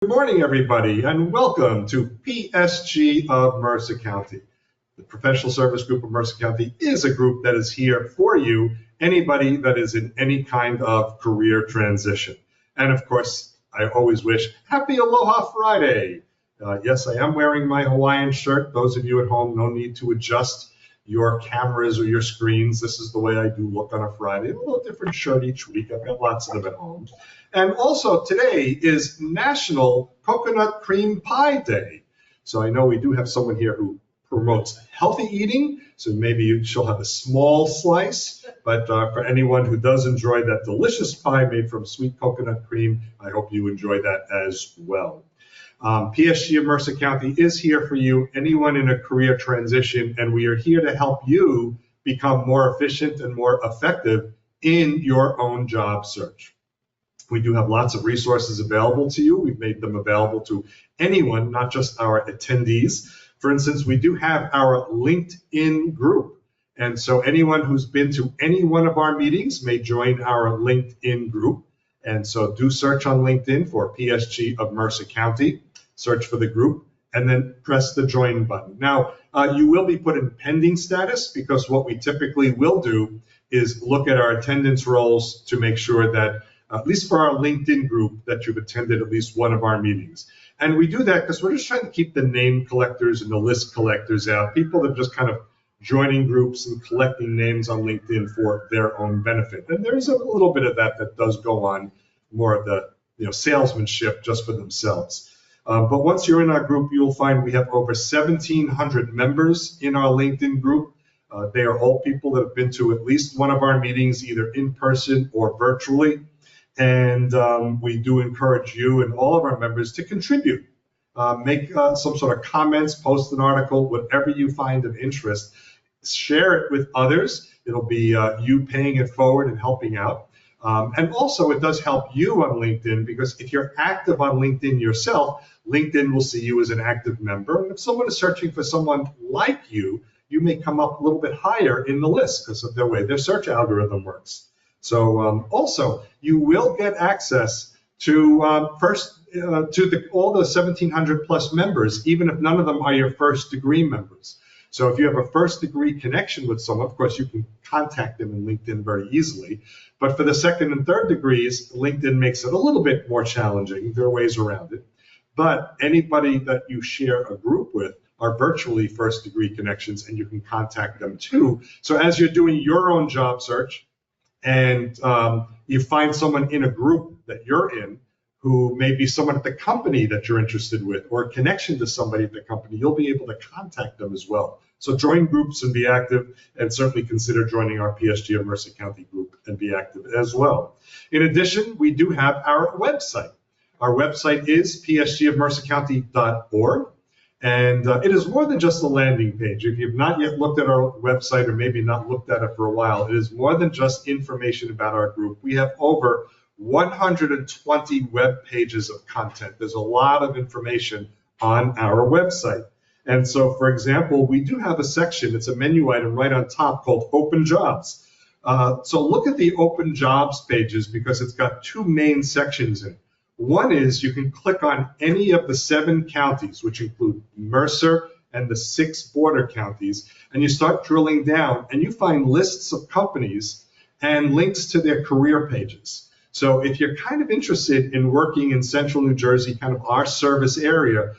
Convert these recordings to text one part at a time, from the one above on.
Good morning, everybody, and welcome to PSG of Mercer County. The Professional Service Group of Mercer County is a group that is here for you, anybody that is in any kind of career transition. And of course, I always wish Happy Aloha Friday. Yes, I am wearing my Hawaiian shirt. Those of you at home, no need to adjust your cameras or your screens. This is the way I do look on a Friday. A little different shirt each week. I've got lots of them at home. And also today is National Coconut Cream Pie Day. So I know we do have someone here who promotes healthy eating. So maybe she'll have a small slice. But for anyone who does enjoy that delicious pie made from sweet coconut cream, I hope you enjoy that as well. PSG of Mercer County is here for you, anyone in a career transition, and we are here to help you become more efficient and more effective in your own job search. We do have lots of resources available to you. We've made them available to anyone, not just our attendees. For instance, we do have our LinkedIn group. And so anyone who's been to any one of our meetings may join our LinkedIn group. And so do search on LinkedIn for PSG of Mercer County, search for the group, and then press the join button. Now, you will be put in pending status because what we typically will do is look at our attendance rolls to make sure that, at least for our LinkedIn group, that you've attended at least one of our meetings. And we do that because we're just trying to keep the name collectors and the list collectors out, people that are just kind of joining groups and collecting names on LinkedIn for their own benefit. And there's a little bit of that does go on, more of the salesmanship just for themselves. But once you're in our group, you'll find we have over 1,700 members in our LinkedIn group. They are all people that have been to at least one of our meetings, either in person or virtually. And we do encourage you and all of our members to contribute. Make some sort of comments, post an article, whatever you find of interest. Share it with others. It'll be you paying it forward and helping out. And also, it does help you on LinkedIn because if you're active on LinkedIn yourself, LinkedIn will see you as an active member. And if someone is searching for someone like you, you may come up a little bit higher in the list because of the way their search algorithm works. So also, you will get access to all the 1,700 plus members, even if none of them are your first degree members. So if you have a first degree connection with someone, of course, you can contact them in LinkedIn very easily. But for the second and third degrees, LinkedIn makes it a little bit more challenging. There are ways around it. But anybody that you share a group with are virtually first degree connections, and you can contact them too. So as you're doing your own job search and you find someone in a group that you're in, who may be someone at the company that you're interested with or a connection to somebody at the company, you'll be able to contact them as well. So join groups and be active, and certainly consider joining our PSG of Mercer County group and be active as well. In addition, we do have our website. Our website is psgofmercercounty.org, and it is more than just a landing page. If you've not yet looked at our website or maybe not looked at it for a while, it is more than just information about our group. We have over 120 web pages of content. There's a lot of information on our website. And so, for example, we do have a section, it's a menu item right on top called Open Jobs. So look at the Open Jobs pages because it's got two main sections in it. One is you can click on any of the 7 counties, which include Mercer and the 6 border counties, and you start drilling down and you find lists of companies and links to their career pages. So if you're kind of interested in working in central New Jersey, kind of our service area,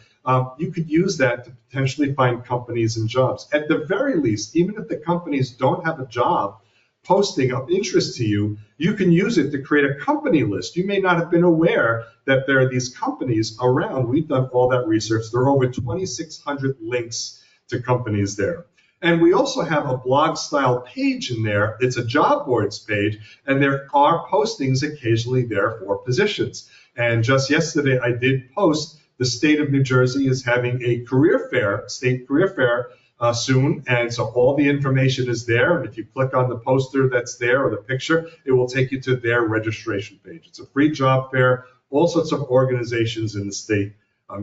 you could use that to potentially find companies and jobs. At the very least, even if the companies don't have a job posting of interest to you, you can use it to create a company list. You may not have been aware that there are these companies around. We've done all that research. There are over 2,600 links to companies there. And we also have a blog style page in there. It's a job boards page, and there are postings occasionally there for positions. And just yesterday, I did post the state of New Jersey is having a career fair, state career fair soon. And so all the information is there. And if you click on the poster that's there or the picture, it will take you to their registration page. It's a free job fair, all sorts of organizations in the state,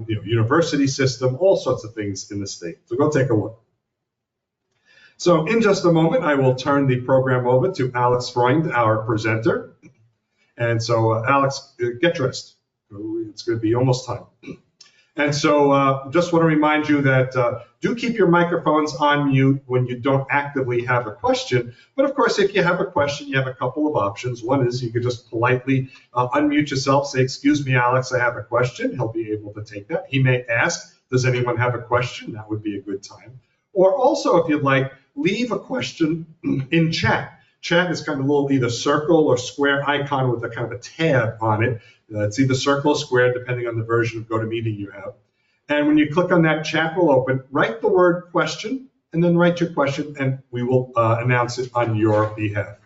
university system, all sorts of things in the state. So go take a look. So in just a moment, I will turn the program over to Alex Freund, our presenter. And so, Alex, get dressed. It's going to be almost time. And so just want to remind you that do keep your microphones on mute when you don't actively have a question. But of course, if you have a question, you have a couple of options. One is you could just politely unmute yourself, say, excuse me, Alex, I have a question. He'll be able to take that. He may ask, does anyone have a question? That would be a good time. Or also, if you'd like, leave a question in chat. Chat is kind of a little either circle or square icon with a kind of a tab on it. It's either circle or square, depending on the version of GoToMeeting you have. And when you click on that, chat will open. Write the word question, and then write your question, and we will announce it on your behalf.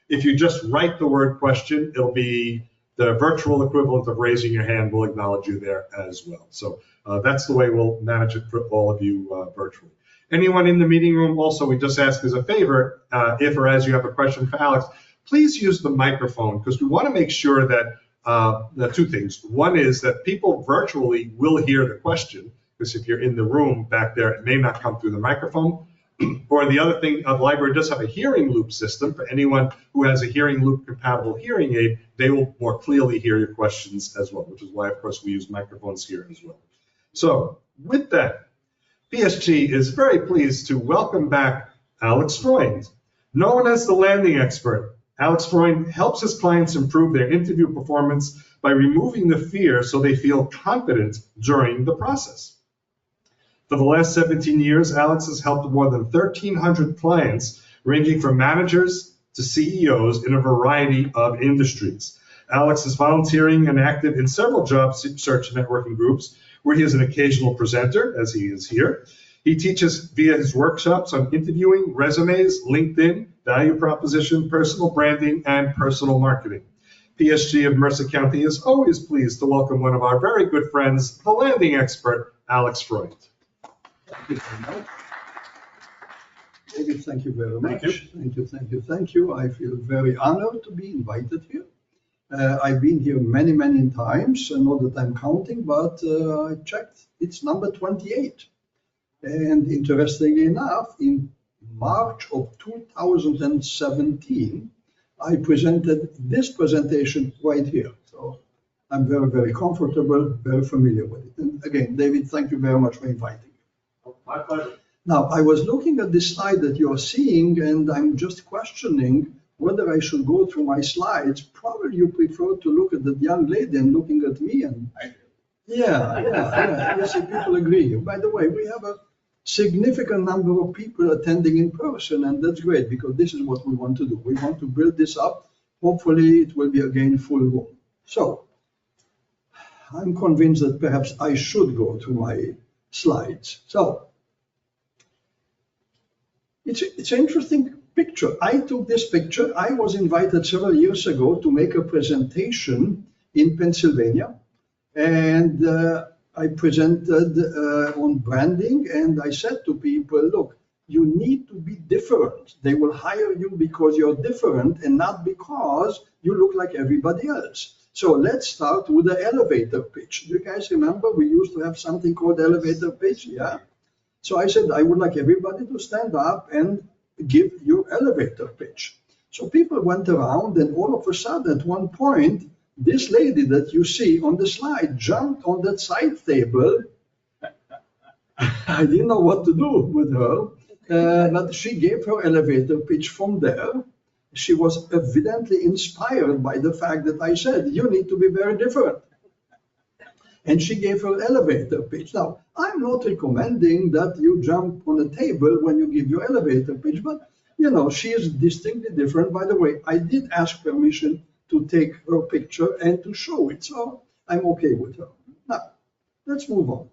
If you just write the word question, it'll be the virtual equivalent of raising your hand. We'll acknowledge you there as well. So that's the way we'll manage it for all of you virtually. Anyone in the meeting room also, we just ask as a favor, if or as you have a question for Alex, please use the microphone, because we want to make sure that two things. One is that people virtually will hear the question, because if you're in the room back there, it may not come through the microphone. Or the other thing, the library does have a hearing loop system. For anyone who has a hearing loop compatible hearing aid, they will more clearly hear your questions as well, which is why, of course, we use microphones here as well. So with that, PSG is very pleased to welcome back Alex Freund. Known as the landing expert, Alex Freund helps his clients improve their interview performance by removing the fear so they feel confident during the process. For the last 17 years, Alex has helped more than 1,300 clients, ranging from managers to CEOs in a variety of industries. Alex is volunteering and active in several job search networking groups, where he is an occasional presenter, as he is here. He teaches via his workshops on interviewing, resumes, LinkedIn, value proposition, personal branding, and personal marketing. PSG of Mercer County is always pleased to welcome one of our very good friends, the landing expert, Alex Freund. Thank you very much. David, thank you very much. Thank you. I feel very honored to be invited here. I've been here many, many times, not that I'm counting, but I checked, it's number 28. And interestingly enough, in March of 2017, I presented this presentation right here. So I'm very, very comfortable, very familiar with it. And again, David, thank you very much for inviting me. My pleasure. Now, I was looking at this slide that you're seeing, and I'm just questioning whether I should go through my slides. Probably you prefer to look at that young lady and looking at me. And yeah. You see, people agree. By the way, we have a significant number of people attending in person, and that's great, because this is what we want to do. We want to build this up. Hopefully, it will be again full room. So I'm convinced that perhaps I should go through my slides. So it's an interesting picture. I took this picture. I was invited several years ago to make a presentation in Pennsylvania, and I presented on branding, and I said to people, look, you need to be different. They will hire you because you're different and not because you look like everybody else. So let's start with the elevator pitch. Do you guys remember we used to have something called elevator pitch? Yeah. So I said, I would like everybody to stand up and give your elevator pitch. So people went around, and all of a sudden, at one point, this lady that you see on the slide jumped on that side table. I didn't know what to do with her, but she gave her elevator pitch from there. She was evidently inspired by the fact that I said, you need to be very different. And she gave her elevator pitch. Now, I'm not recommending that you jump on a table when you give your elevator pitch, but, you know, she is distinctly different. By the way, I did ask permission to take her picture and to show it, so I'm okay with her. Now, let's move on.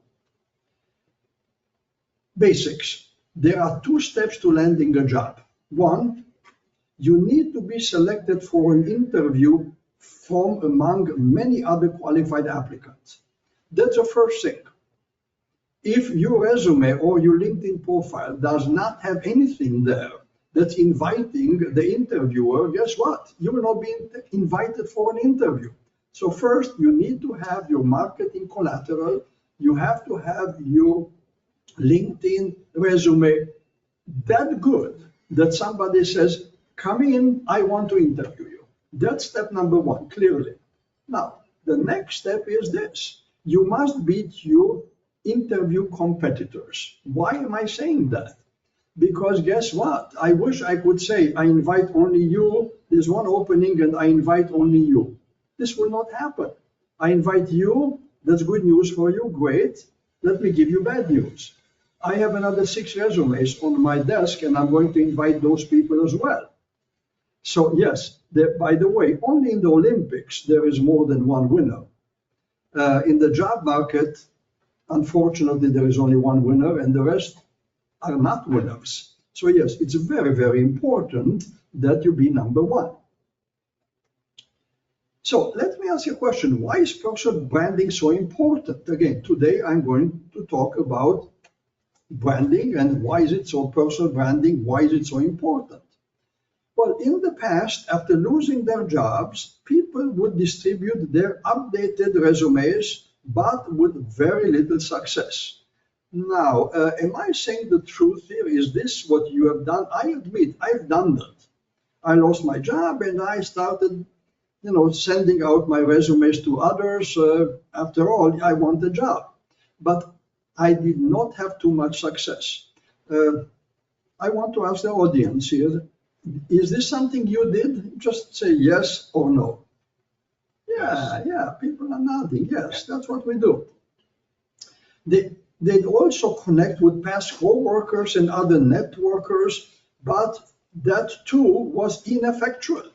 Basics. There are 2 steps to landing a job. One, you need to be selected for an interview from among many other qualified applicants. That's the first thing. If your resume or your LinkedIn profile does not have anything there that's inviting the interviewer, guess what? You will not be invited for an interview. So first, you need to have your marketing collateral. You have to have your LinkedIn resume that good that somebody says, come in, I want to interview you. That's step number 1, clearly. Now, The next step is this. You must beat your interview competitors. Why am I saying that? Because guess what? I wish I could say, I invite only you. There's one opening and I invite only you. This will not happen. I invite you. That's good news for you. Great. Let me give you bad news. I have another 6 resumes on my desk and I'm going to invite those people as well. So yes, by the way, only in the Olympics, there is more than one winner. In the job market, unfortunately, there is only one winner and the rest are not winners. So yes, it's very, very important that you be number one. So let me ask you a question. Why is personal branding so important? Again, today I'm going to talk about branding and why is it so personal branding? Why is it so important? Well, in the past, after losing their jobs, people would distribute their updated resumes, but with very little success. Now, am I saying the truth here? Is this what you have done? I admit, I've done that. I lost my job and I started, sending out my resumes to others. After all, I want a job. But I did not have too much success. I want to ask the audience here, is this something you did? Just say yes or no. Yeah, people are nodding. Yes, that's what we do. They'd also connect with past co-workers and other networkers, but that too was ineffectual.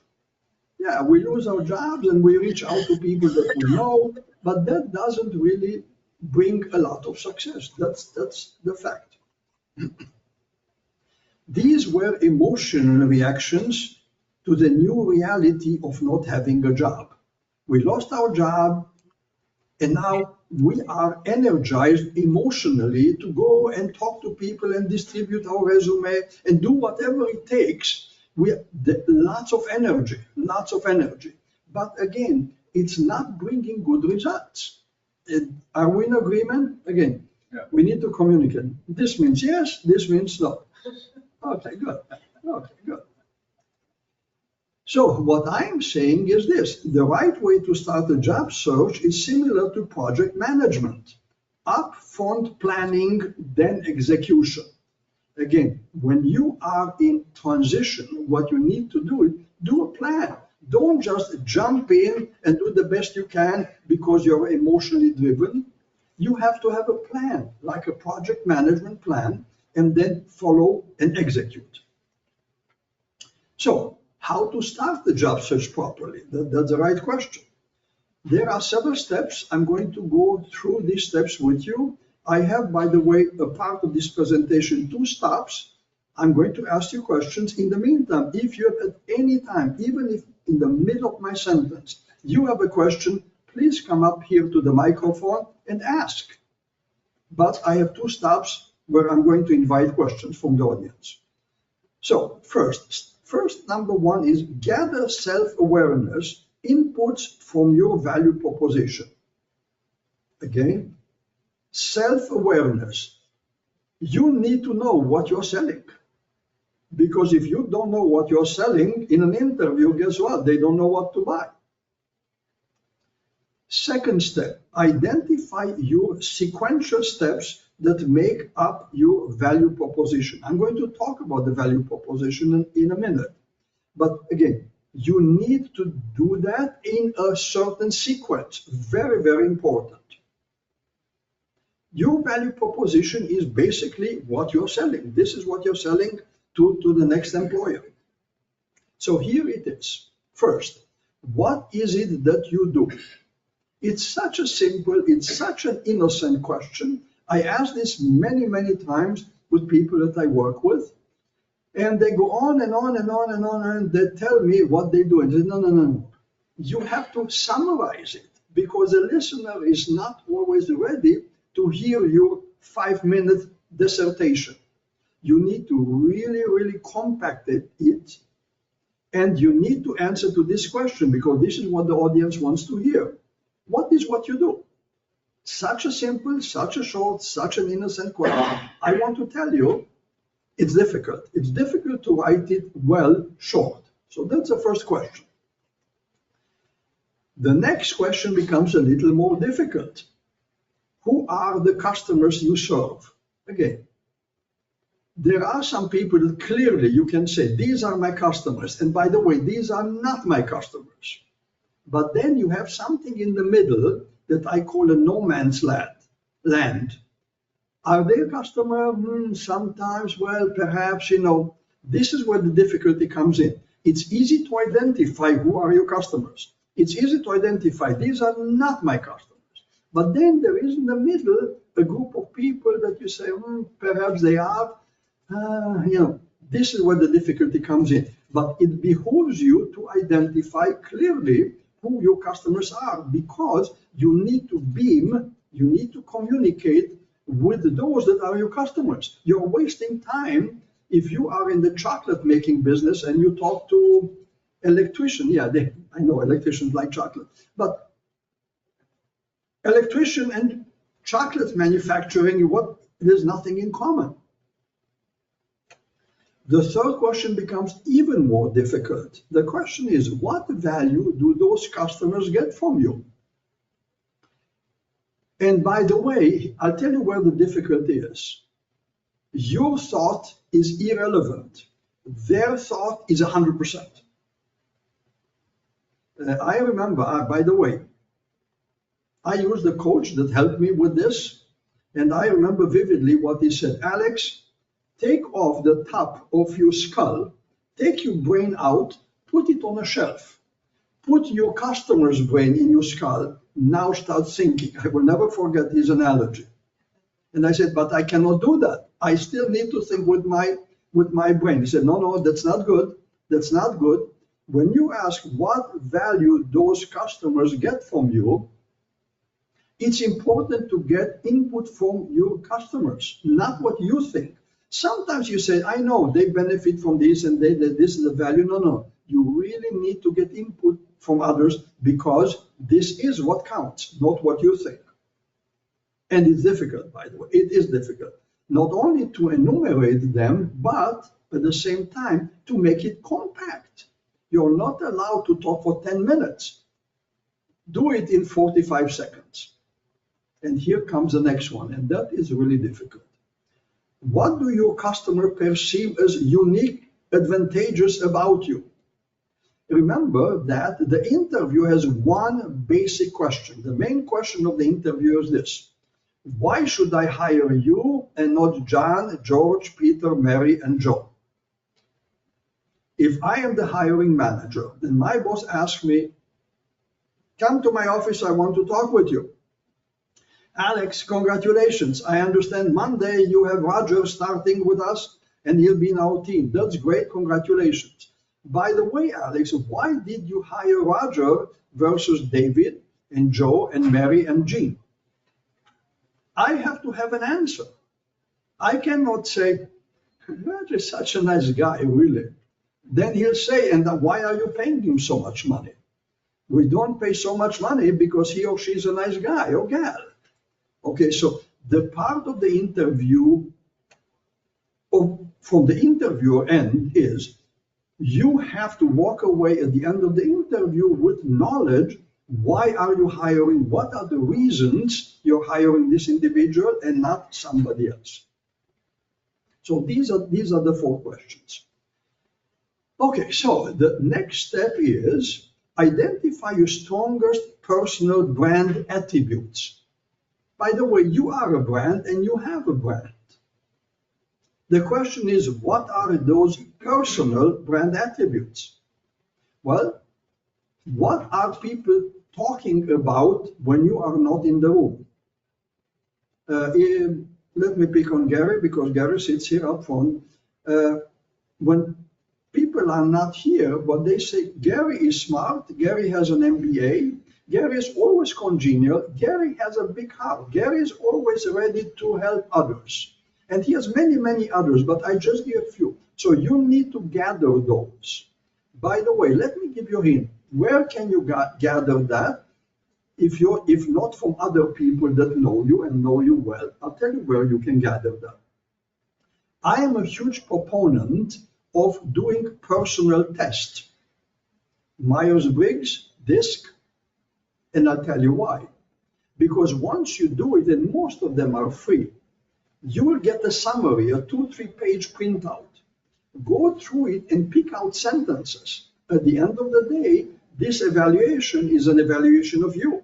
Yeah, we lose our jobs and we reach out to people that we know, but that doesn't really bring a lot of success. That's the fact. These were emotional reactions to the new reality of not having a job. We lost our job, and now we are energized emotionally to go and talk to people and distribute our resume and do whatever it takes. Lots of energy. But again, it's not bringing good results. Are we in agreement? Again, we need to communicate. This means yes, this means no. Okay, good. So what I'm saying is this. The right way to start a job search is similar to project management. Upfront planning, then execution. Again, when you are in transition, what you need to do is do a plan. Don't just jump in and do the best you can because you're emotionally driven. You have to have a plan, like a project management plan, and then follow and execute. So, how to start the job search properly? That's the right question. There are several steps. I'm going to go through these steps with you. I have, by the way, a part of this presentation, 2 stops. I'm going to ask you questions. In the meantime, if you have at any time, even if in the middle of my sentence, you have a question, please come up here to the microphone and ask. But I have 2 stops where I'm going to invite questions from the audience. So first, number 1 is gather self-awareness, inputs from your value proposition. Again, self-awareness. You need to know what you're selling. Because if you don't know what you're selling in an interview, guess what? They don't know what to buy. Second step, identify your sequential steps that make up your value proposition. I'm going to talk about the value proposition in a minute. But again, you need to do that in a certain sequence. Very, very important. Your value proposition is basically what you're selling. This is what you're selling to the next employer. So here it is. First, what is it that you do? It's such a simple, it's such an innocent question. I ask this many, many times with people that I work with, and they go on and on and on and on, and they tell me what they do. And they say, no. You have to summarize it because the listener is not always ready to hear your 5-minute dissertation. You need to really, really compact it, and you need to answer to this question because this is what the audience wants to hear. What is what you do? Such a simple, such a short, such an innocent question. I want to tell you, it's difficult. It's difficult to write it well short. So that's the first question. The next question becomes a little more difficult. Who are the customers you serve? Again, there are some people that clearly you can say, these are my customers. And by the way, these are not my customers. But then you have something in the middle that I call a no man's land. Are they a customer? Sometimes, well, perhaps, this is where the difficulty comes in. It's easy to identify who are your customers. It's easy to identify these are not my customers. But then there is in the middle a group of people that you say, perhaps they are. This is where the difficulty comes in. But it behooves you to identify clearly who your customers are, because you need to communicate with those that are your customers. You're wasting time if you are in the chocolate making business and you talk to electrician. I know electricians like chocolate, but electrician and chocolate manufacturing, there's nothing in common. The third question becomes even more difficult. The question is, what value do those customers get from you? And by the way, I'll tell you where the difficulty is. Your thought is irrelevant. Their thought is 100%. I remember, by the way, I used a coach that helped me with this, and I remember vividly what he said. Alex, take off the top of your skull, take your brain out, put it on a shelf. Put your customer's brain in your skull, now start thinking. I will never forget his analogy. And I said, but I cannot do that. I still need to think with my brain. He said, no, that's not good. That's not good. When you ask what value those customers get from you, it's important to get input from your customers, not what you think. Sometimes you say, I know they benefit from this and this is the value. No. You really need to get input from others, because this is what counts, not what you think. And it's difficult, by the way. It is difficult. Not only to enumerate them, but at the same time to make it compact. You're not allowed to talk for 10 minutes. Do it in 45 seconds. And here comes the next one, and that is really difficult. What do your customer perceive as unique, advantageous about you? Remember that the interview has one basic question. The main question of the interview is this: why should I hire you and not John, George, Peter, Mary, and Joe? If I am the hiring manager, then my boss asks me, come to my office, I want to talk with you. Alex, congratulations. I understand Monday you have Roger starting with us and he'll be in our team. That's great, congratulations. By the way, Alex, why did you hire Roger versus David and Joe and Mary and Jean? I have to have an answer. I cannot say, Roger is such a nice guy, really. Then he'll say, and why are you paying him so much money? We don't pay so much money because he or she is a nice guy or gal. Okay, so the part of the interview, from the interviewer end, is you have to walk away at the end of the interview with knowledge. Why are you hiring? What are the reasons you're hiring this individual and not somebody else? So these are the 4 questions. Okay, so the next step is identify your strongest personal brand attributes. By the way, you are a brand and you have a brand. The question is, what are those personal brand attributes? Well, what are people talking about when you are not in the room? Let me pick on Gary, because Gary sits here up front. When people are not here, but they say, Gary is smart, Gary has an MBA, Gary is always congenial, Gary has a big heart, Gary is always ready to help others. And he has many, many others, but I just give a few. So you need to gather those. By the way, let me give you a hint. Where can you gather that? If not from other people that know you and know you well, I'll tell you where you can gather that. I am a huge proponent of doing personal tests. Myers-Briggs, DISC, And I'll tell you why. Because once you do it, and most of them are free, you will get a summary, a 2-3 page printout. Go through it and pick out sentences. At the end of the day, this evaluation is an evaluation of you.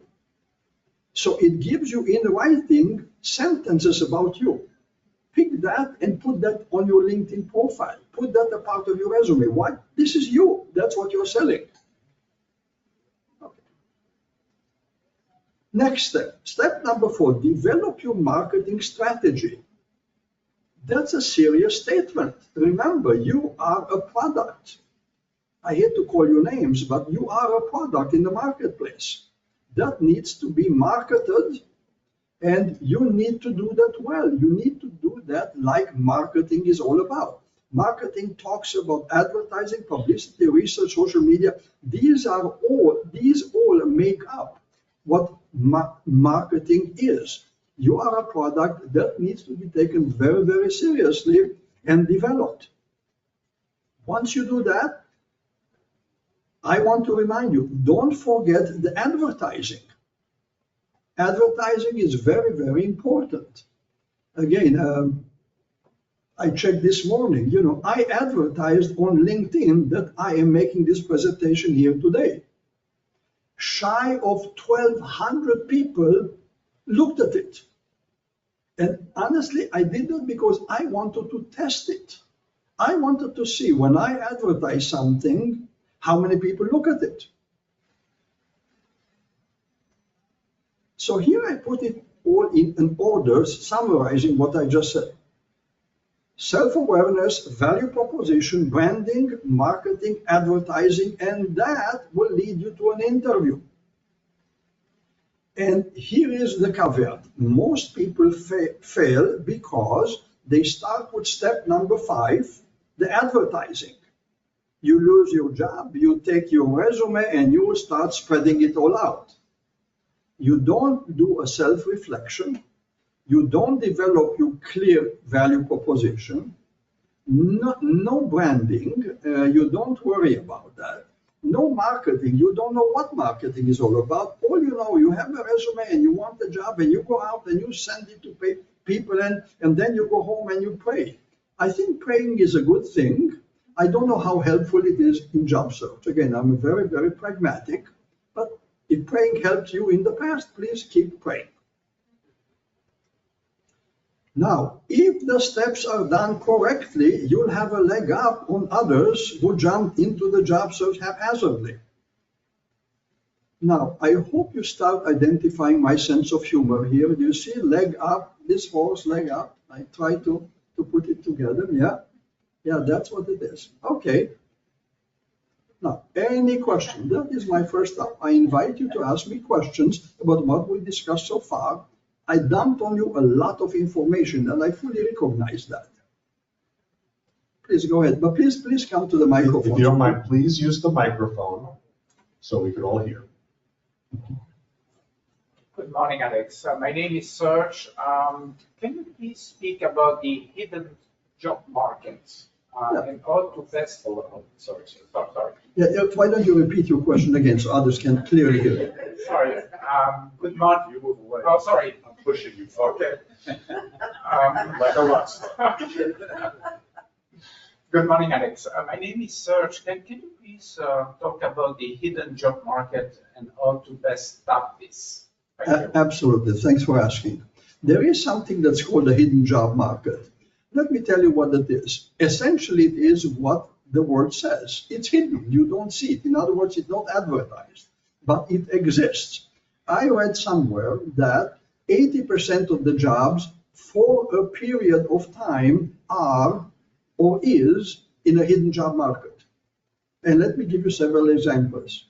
So it gives you in writing sentences about you. Pick that and put that on your LinkedIn profile. Put that a part of your resume. Why? This is you. That's what you're selling. Okay. Next step. Step number 4, develop your marketing strategy. That's a serious statement. Remember, you are a product. I hate to call you names, but you are a product in the marketplace. That needs to be marketed, and you need to do that well. You need to do that like marketing is all about. Marketing talks about advertising, publicity, research, social media. These all make up what marketing is. You are a product that needs to be taken very, very seriously and developed. Once you do that, I want to remind you, don't forget the advertising. Advertising is very, very important. Again, I checked this morning, I advertised on LinkedIn that I am making this presentation here today. Shy of 1,200 people looked at it. And honestly, I did that because I wanted to test it. I wanted to see when I advertise something, how many people look at it. So here I put it all in an order, summarizing what I just said. Self-awareness, value proposition, branding, marketing, advertising, and that will lead you to an interview. And here is the caveat. Most people fail because they start with step number 5, the advertising. You lose your job, you take your resume, and you will start spreading it all out. You don't do a self-reflection. You don't develop your clear value proposition. No branding. You don't worry about that. No marketing. You don't know what marketing is all about. All you know, you have a resume and you want a job and you go out and you send it to people and then you go home and you pray. I think praying is a good thing. I don't know how helpful it is in job search. Again, I'm very, very pragmatic, but if praying helped you in the past, please keep praying. Now, if the steps are done correctly, you'll have a leg up on others who jumped into the job search haphazardly. Now, I hope you start identifying my sense of humor here. Do you see leg up, this horse leg up? I try to put it together, yeah? Yeah, that's what it is. Okay. Now, any question? That is my first step. I invite you to ask me questions about what we discussed so far. I dumped on you a lot of information, and I fully recognize that. Please go ahead, but please come to the microphone. If you don't mind, please use the microphone so we can all hear. Good morning, Alex. My name is Serge. Can you please speak about the hidden job markets and how to best? Sorry. Yeah, why don't you repeat your question again so others can clearly hear it? Sorry. Good morning. You move away. Oh, sorry. I'm pushing you. Okay. Like a rock star. Good morning, Alex. My name is Serge. Can you please talk about the hidden job market and how to best stop this? Absolutely. Thanks for asking. There is something that's called a hidden job market. Let me tell you what it is. Essentially, it is what the word says. It's hidden. You don't see it. In other words, it's not advertised, but it exists. I read somewhere that 80% of the jobs for a period of time are or is in a hidden job market. And let me give you several examples.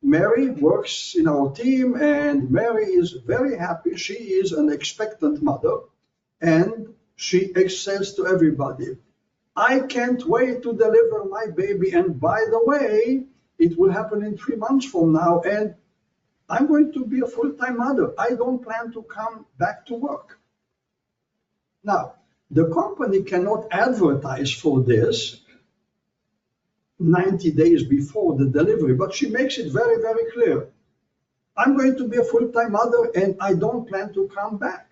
Mary works in our team, and Mary is very happy. She is an expectant mother, and she says to everybody, I can't wait to deliver my baby. And by the way, it will happen in 3 months from now, and I'm going to be a full-time mother. I don't plan to come back to work. Now, the company cannot advertise for this 90 days before the delivery, but she makes it very, very clear. I'm going to be a full-time mother and I don't plan to come back.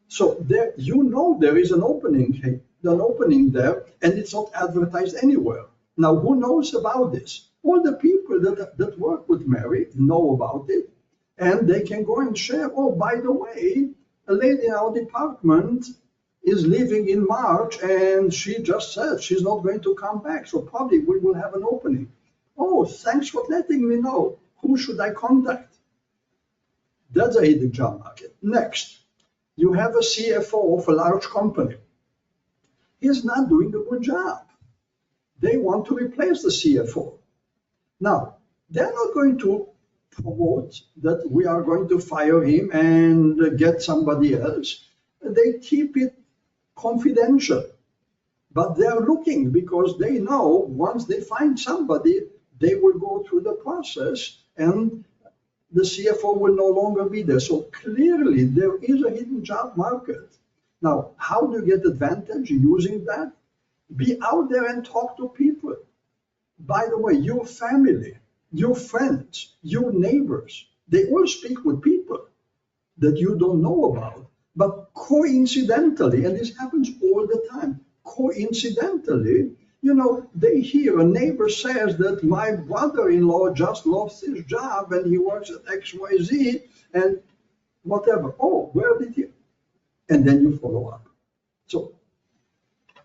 So there, there is an opening there, and it's not advertised anywhere. Now, who knows about this? All the people that work with Mary know about it, and they can go and share. Oh, by the way, a lady in our department is leaving in March, and she just said she's not going to come back. So probably we will have an opening. Oh, thanks for letting me know. Who should I contact? That's a hidden job market. Next, you have a CFO of a large company. He's not doing a good job. They want to replace the CFO. Now, they're not going to promote that we are going to fire him and get somebody else. They keep it confidential. But they're looking because they know once they find somebody, they will go through the process and the CFO will no longer be there. So clearly there is a hidden job market. Now, how do you get advantage using that? Be out there and talk to people. By the way, your family, your friends, your neighbors, they all speak with people that you don't know about. But coincidentally, and this happens all the time, coincidentally, they hear a neighbor says that my brother-in-law just lost his job and he works at XYZ and whatever. Oh, where did he? And then you follow up. So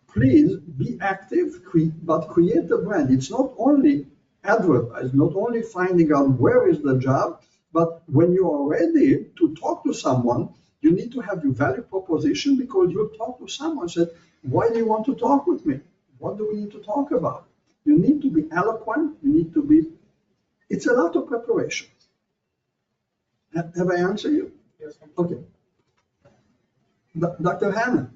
please be active, but create a brand. It's not only advertise, not only finding out where is the job, but when you are ready to talk to someone, you need to have your value proposition because you'll talk to someone and say, why do you want to talk with me? What do we need to talk about? You need to be eloquent. It's a lot of preparation. Have I answered you? Yes. Okay. Dr. Hanna.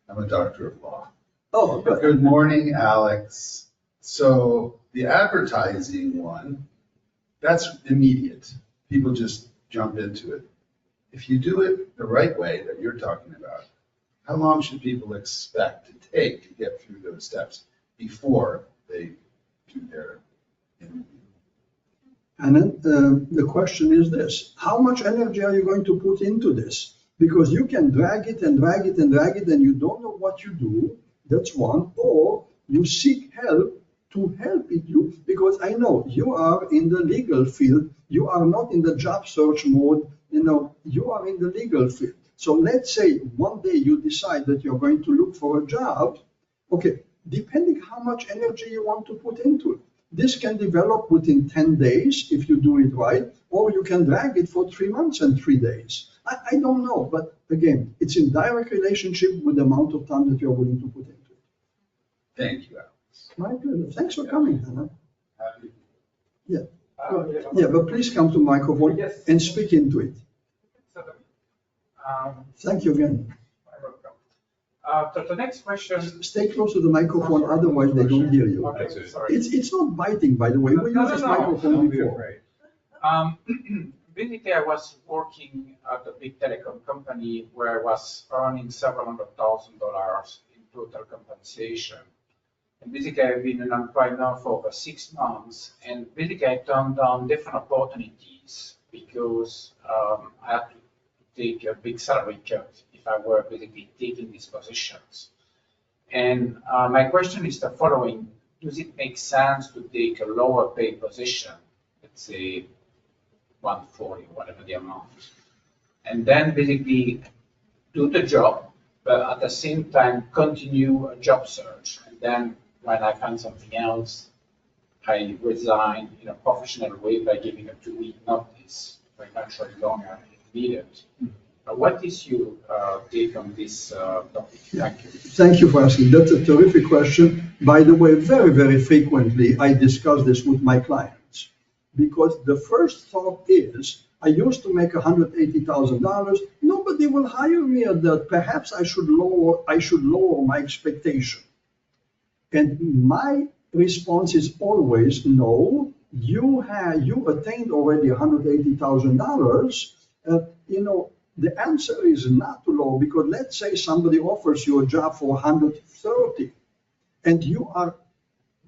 I'm a doctor of law. Oh, good. Good morning, Alex. So the advertising one, that's immediate. People just jump into it. If you do it the right way that you're talking about, how long should people expect to take to get through those steps before they do their interview? And then the question is this: how much energy are you going to put into this? Because you can drag it and drag it and drag it, and you don't know what you do. That's one. Or you seek help to help you. Because I know you are in the legal field. You are not in the job search mode. You are in the legal field. So let's say one day you decide that you're going to look for a job. Okay, depending how much energy you want to put into it. This can develop within 10 days if you do it right, or you can drag it for 3 months and 3 days. I don't know, but again, it's in direct relationship with the amount of time that you're willing to put into it. Thank you, Alex. My pleasure. Thanks for coming, Hannah. Happy. Yeah. Yeah, but please come to microphone Yes. and speak into it. Um, Thank you again. So the next question. Stay close to the microphone, otherwise they don't hear you. Okay, sorry. It's not biting, by the way. We No, used no, this no. microphone Don't be before. Basically, I was working at a big telecom company where I was earning several $100,000 in total compensation. And basically, I've been an employee now for over 6 months. And basically, I turned down different opportunities because I had to take a big salary cut if I were basically taking these positions. And my question is the following: does it make sense to take a lower paid position, let's say 140, whatever the amount, and then basically do the job, but at the same time continue a job search? And then when I find something else, I resign in a professional way by giving a 2-week notice, eventually longer if needed. What is your take on this topic? Thank you. Thank you for asking. That's a terrific question. By the way, very, very frequently I discuss this with my clients because the first thought is, I used to make $180,000. Nobody will hire me at that. Perhaps I should lower my expectation. And my response is always, no, you attained already $180,000. The answer is not too low, because let's say somebody offers you a job for 130 and you are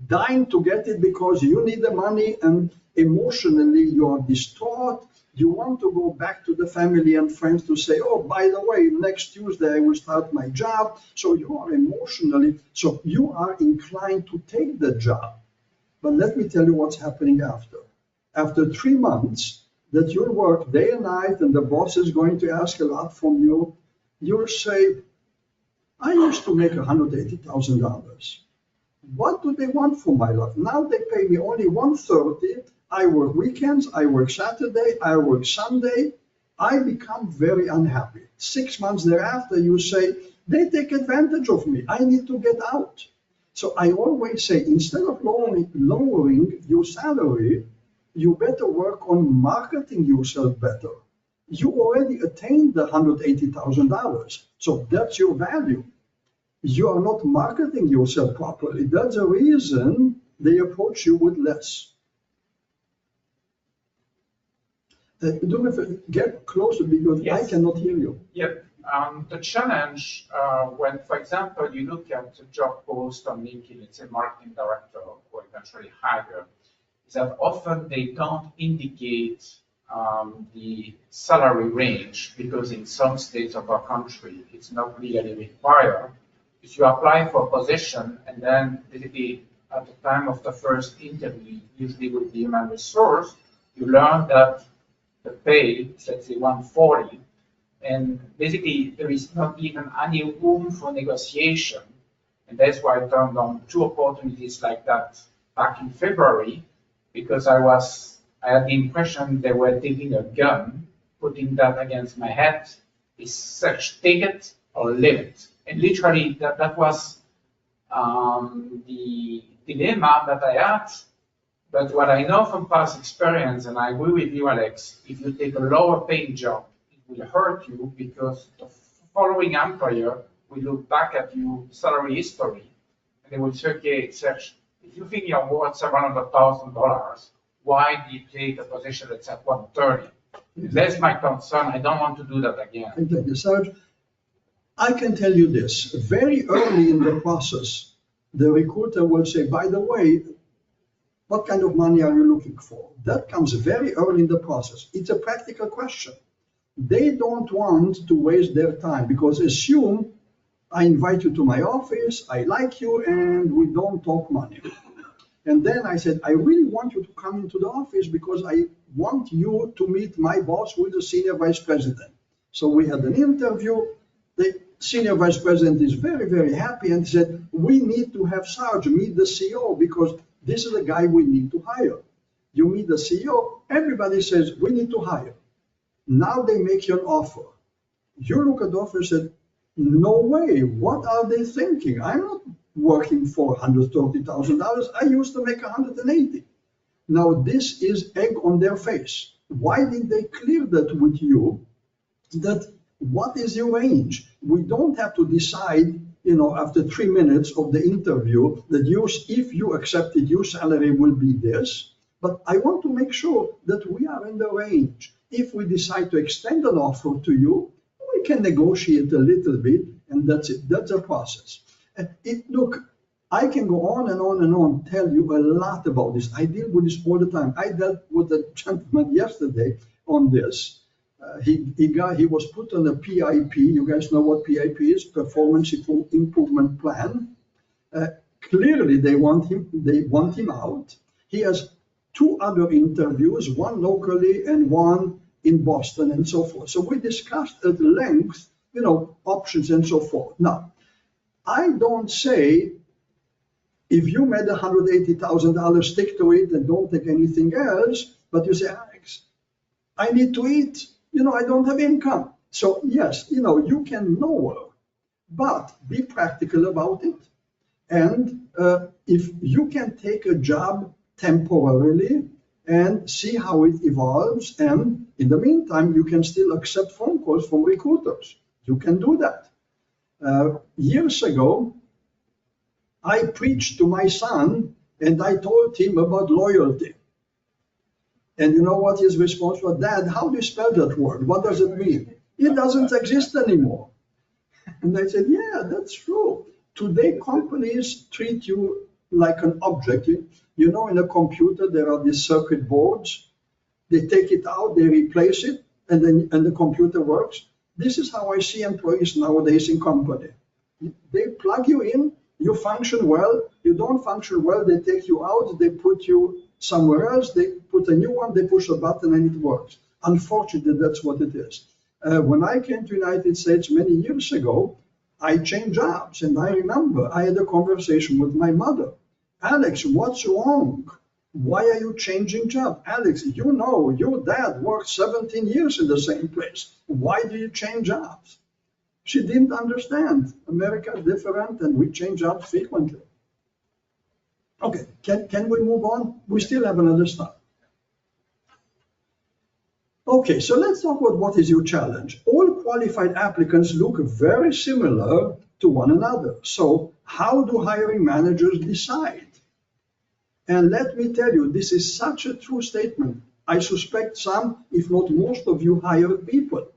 dying to get it because you need the money and emotionally you are distraught. You want to go back to the family and friends to say, oh, by the way, next Tuesday I will start my job. So you are emotionally, so you are inclined to take the job. But let me tell you what's happening after. After 3 months that you'll work day and night and the boss is going to ask a lot from you, you'll say, I used to make $180,000. What do they want for my life? Now they pay me only $130. I work weekends, I work Saturday, I work Sunday. I become very unhappy. 6 months thereafter, you say, they take advantage of me. I need to get out. So I always say, instead of lowering your salary, you better work on marketing yourself better. You already attained the $180,000. So that's your value. You are not marketing yourself properly. That's the reason they approach you with less. Get closer because Yes. I cannot hear you. Yeah, the challenge when, for example, you look at a job post on LinkedIn, it's a marketing director or eventually hire, is that often they don't indicate the salary range because in some states of our country, it's not legally required. If you apply for a position and then basically at the time of the first interview, usually with the human resource, you learn that the pay is, let's say, 140, and basically there is not even any room for negotiation. And that's why I turned on 2 opportunities like that back in February, because I had the impression they were taking a gun, putting that against my head, is such take it or leave it. And literally that was the dilemma that I had. But what I know from past experience, and I agree with you, Alex, if you take a lower paying job, it will hurt you because the following employer will look back at your salary history and they will say, okay, Serge, if you think you're worth $700,000, why do you take a position that's at 130? That's my concern. I don't want to do that again. Thank you, Serge. I can tell you this, very early in the process, the recruiter will say, by the way, what kind of money are you looking for? That comes very early in the process. It's a practical question. They don't want to waste their time because assume I invite you to my office, I like you, and we don't talk money. And then I said, I really want you to come into the office because I want you to meet my boss, who is the senior vice president. So we had an interview. The senior vice president is very, very happy and said, we need to have Sarge meet the CEO because this is the guy we need to hire. You meet the CEO, everybody says, we need to hire. Now they make you an offer. You look at the offer and said, no way, what are they thinking? I'm not working for $130,000. I used to make $180,000. Now this is egg on their face. Why did they clear that with you? That what is your range? We don't have to decide, after 3 minutes of the interview that if you accept it, your salary will be this. But I want to make sure that we are in the range. If we decide to extend an offer to you, we can negotiate a little bit, and that's it. That's a process. Look, I can go on and on and on, tell you a lot about this. I deal with this all the time. I dealt with a gentleman yesterday on this. He was put on a PIP. You guys know what PIP is? Performance Improvement Plan. Clearly, they want him out. He has 2 other interviews, one locally and one in Boston and so forth. So we discussed at length, options and so forth. Now, I don't say if you made $180,000, stick to it and don't take anything else. But you say, Alex, I need to eat. I don't have income. So yes, you can lower, but be practical about it. And if you can take a job temporarily and see how it evolves, and in the meantime, you can still accept phone calls from recruiters. You can do that. Years ago, I preached to my son and I told him about loyalty. And you know what his response was? Dad, how do you spell that word? What does it mean? It doesn't exist anymore. And I said, yeah, that's true. Today, companies treat you like an object. You know, in a computer, there are these circuit boards. They take it out, they replace it, and the computer works. This is how I see employees nowadays in company. They plug you in, you function well, you don't function well, they take you out, they put you somewhere else, they put a new one, they push a button and it works. Unfortunately, that's what it is. When I came to the United States many years ago, I changed jobs, and I remember I had a conversation with my mother. Alex, what's wrong? Why are you changing job? Alex, you know, your dad worked 17 years in the same place. Why do you change jobs? She didn't understand. America is different and we change jobs frequently. Okay, can we move on? We still have another step. Okay, so let's talk about what is your challenge. All qualified applicants look very similar to one another. So how do hiring managers decide? And let me tell you, this is such a true statement. I suspect some, if not most of you, hired people.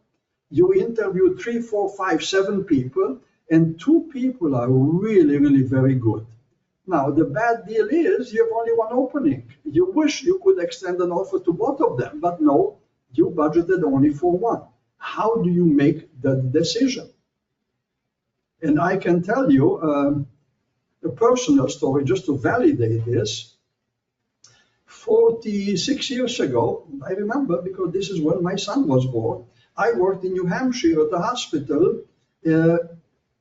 You interview 3, 4, 5, 7 people, and 2 people are really, really very good. Now, the bad deal is you have only one opening. You wish you could extend an offer to both of them, but no, you budgeted only for one. How do you make that decision? And I can tell you a personal story just to validate this. 46 years ago, I remember because this is when my son was born, I worked in New Hampshire at the hospital.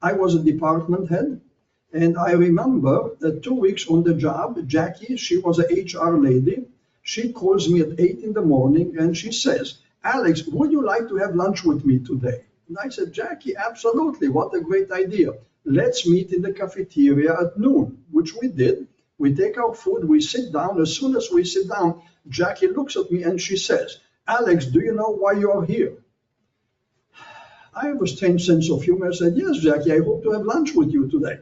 I was a department head, and I remember 2 weeks on the job, Jackie, she was an HR lady. She calls me at 8 in the morning and she says, Alex, would you like to have lunch with me today? And I said, Jackie, absolutely. What a great idea. Let's meet in the cafeteria at noon, which we did. We take our food, we sit down. As soon as we sit down, Jackie looks at me and she says, Alex, do you know why you're here? I have a strange sense of humor. I said, yes, Jackie, I hope to have lunch with you today.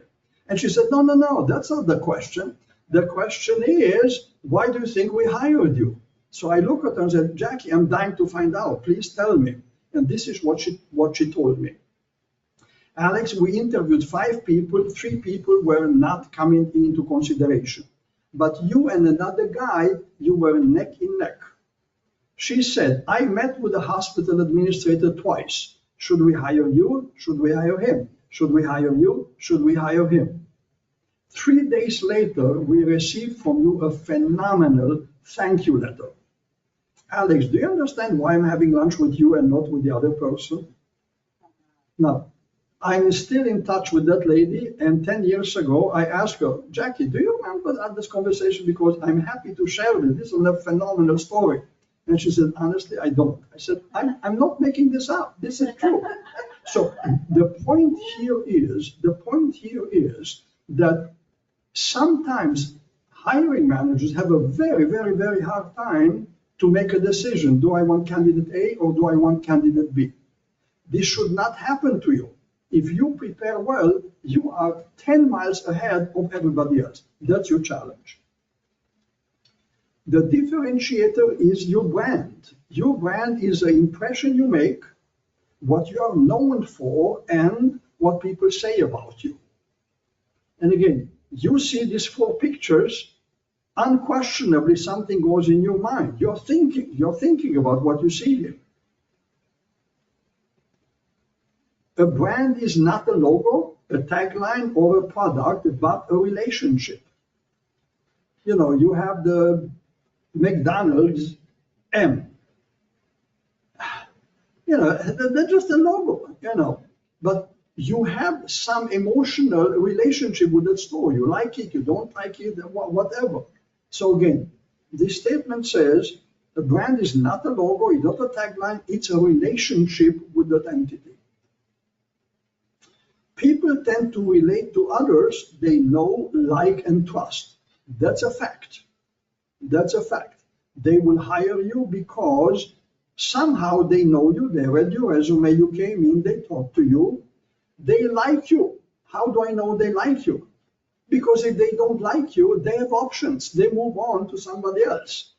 And she said, no, that's not the question. The question is, why do you think we hired you? So I look at her and said, Jackie, I'm dying to find out. Please tell me. And this is what she told me. Alex, we interviewed 5 people. 3 people were not coming into consideration. But you and another guy, you were neck in neck. She said, I met with the hospital administrator twice. Should we hire you? Should we hire him? Should we hire you? Should we hire him? 3 days later, we received from you a phenomenal thank you letter. Alex, do you understand why I'm having lunch with you and not with the other person? Now, I'm still in touch with that lady, and 10 years ago, I asked her, Jackie, do you remember this conversation? Because I'm happy to share this. This is a phenomenal story. And she said, honestly, I don't. I said, I'm not making this up. This is true. So the point here is that sometimes hiring managers have a very, very, very hard time to make a decision. Do I want candidate A or do I want candidate B? This should not happen to you. If you prepare well, you are 10 miles ahead of everybody else. That's your challenge. The differentiator is your brand. Your brand is the impression you make, what you are known for, and what people say about you. And again, you see these 4 pictures, unquestionably something goes in your mind. You're thinking about what you see here. A brand is not a logo, a tagline, or a product, but a relationship. You know, you have the McDonald's M. You know, they're just a logo, you know. But you have some emotional relationship with that store. You like it, you don't like it, whatever. So again, this statement says the brand is not a logo, it's not a tagline, it's a relationship with that entity. People tend to relate to others they know, like, and trust. That's a fact. That's a fact. They will hire you because somehow they know you, they read your resume, you came in, they talked to you, they like you. How do I know they like you? Because if they don't like you, they have options. They move on to somebody else.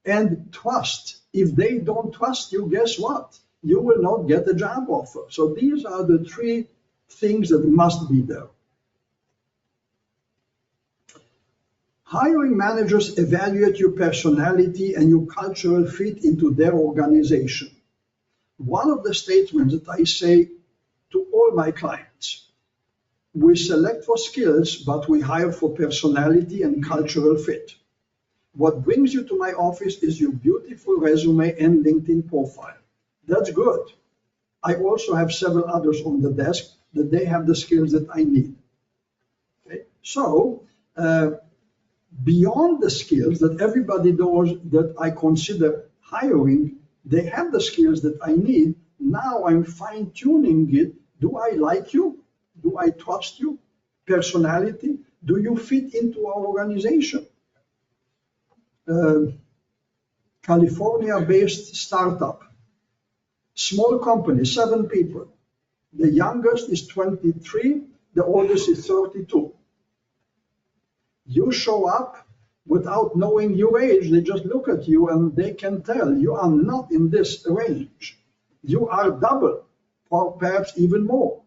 And trust. If they don't trust you, guess what? You will not get a job offer. So these are the 3 things that must be there. Hiring managers evaluate your personality and your cultural fit into their organization. One of the statements that I say to all my clients, we select for skills, but we hire for personality and cultural fit. What brings you to my office is your beautiful resume and LinkedIn profile. That's good. I also have several others on the desk that they have the skills that I need. Okay? So, beyond the skills that everybody knows that I consider hiring, they have the skills that I need. Now I'm fine tuning it. Do I like you? Do I trust you? Personality? Do you fit into our organization? California-based startup, small company, 7 people. The youngest is 23, the oldest is 32. You show up without knowing your age, they just look at you and they can tell you are not in this range. You are double, or perhaps even more.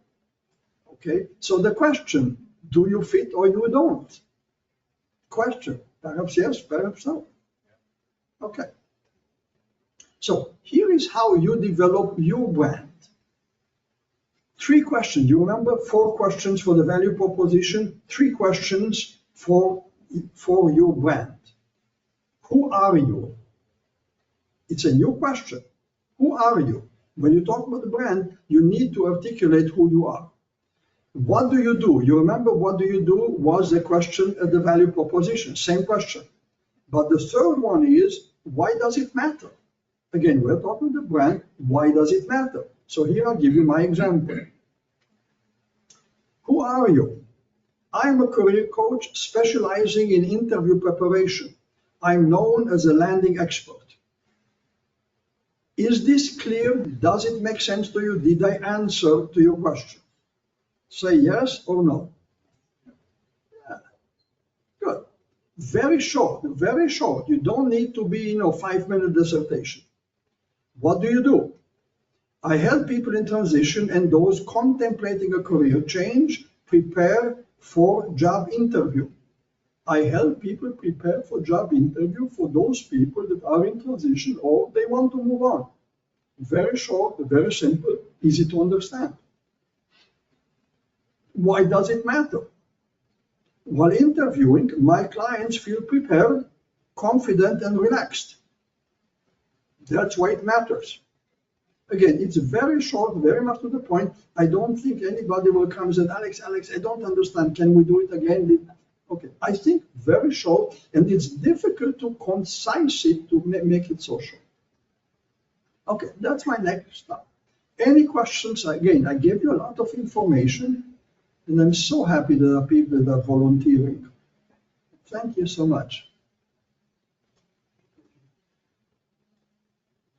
Okay, so the question, do you fit or you don't? Question, perhaps yes, perhaps no. Okay. So here is how you develop your brand. 3 questions. You remember 4 questions for the value proposition, 3 questions for your brand. Who are you? It's a new question. Who are you? When you talk about the brand, you need to articulate who you are. What do you do? You remember what do you do was the question at the value proposition, same question. But the third one is, why does it matter? Again, we're talking the brand, why does it matter? So here I'll give you my example. Who are you? I'm a career coach specializing in interview preparation. I'm known as a landing expert. Is this clear? Does it make sense to you? Did I answer to your question? Say yes or no. Yeah. Good. Very short, very short. You don't need to be, 5-minute dissertation. What do? I help people in transition and those contemplating a career change prepare for job interview. I help people prepare for job interview for those people that are in transition or they want to move on. Very short, very simple, easy to understand. Why does it matter? While interviewing, my clients feel prepared, confident, and relaxed. That's why it matters. Again, it's very short, very much to the point. I don't think anybody will come and say, Alex, I don't understand. Can we do it again? Okay, I think very short, and it's difficult to concise it to make it so short. Okay, that's my next step. Any questions? Again, I gave you a lot of information. And I'm so happy there are people that are volunteering. Thank you so much.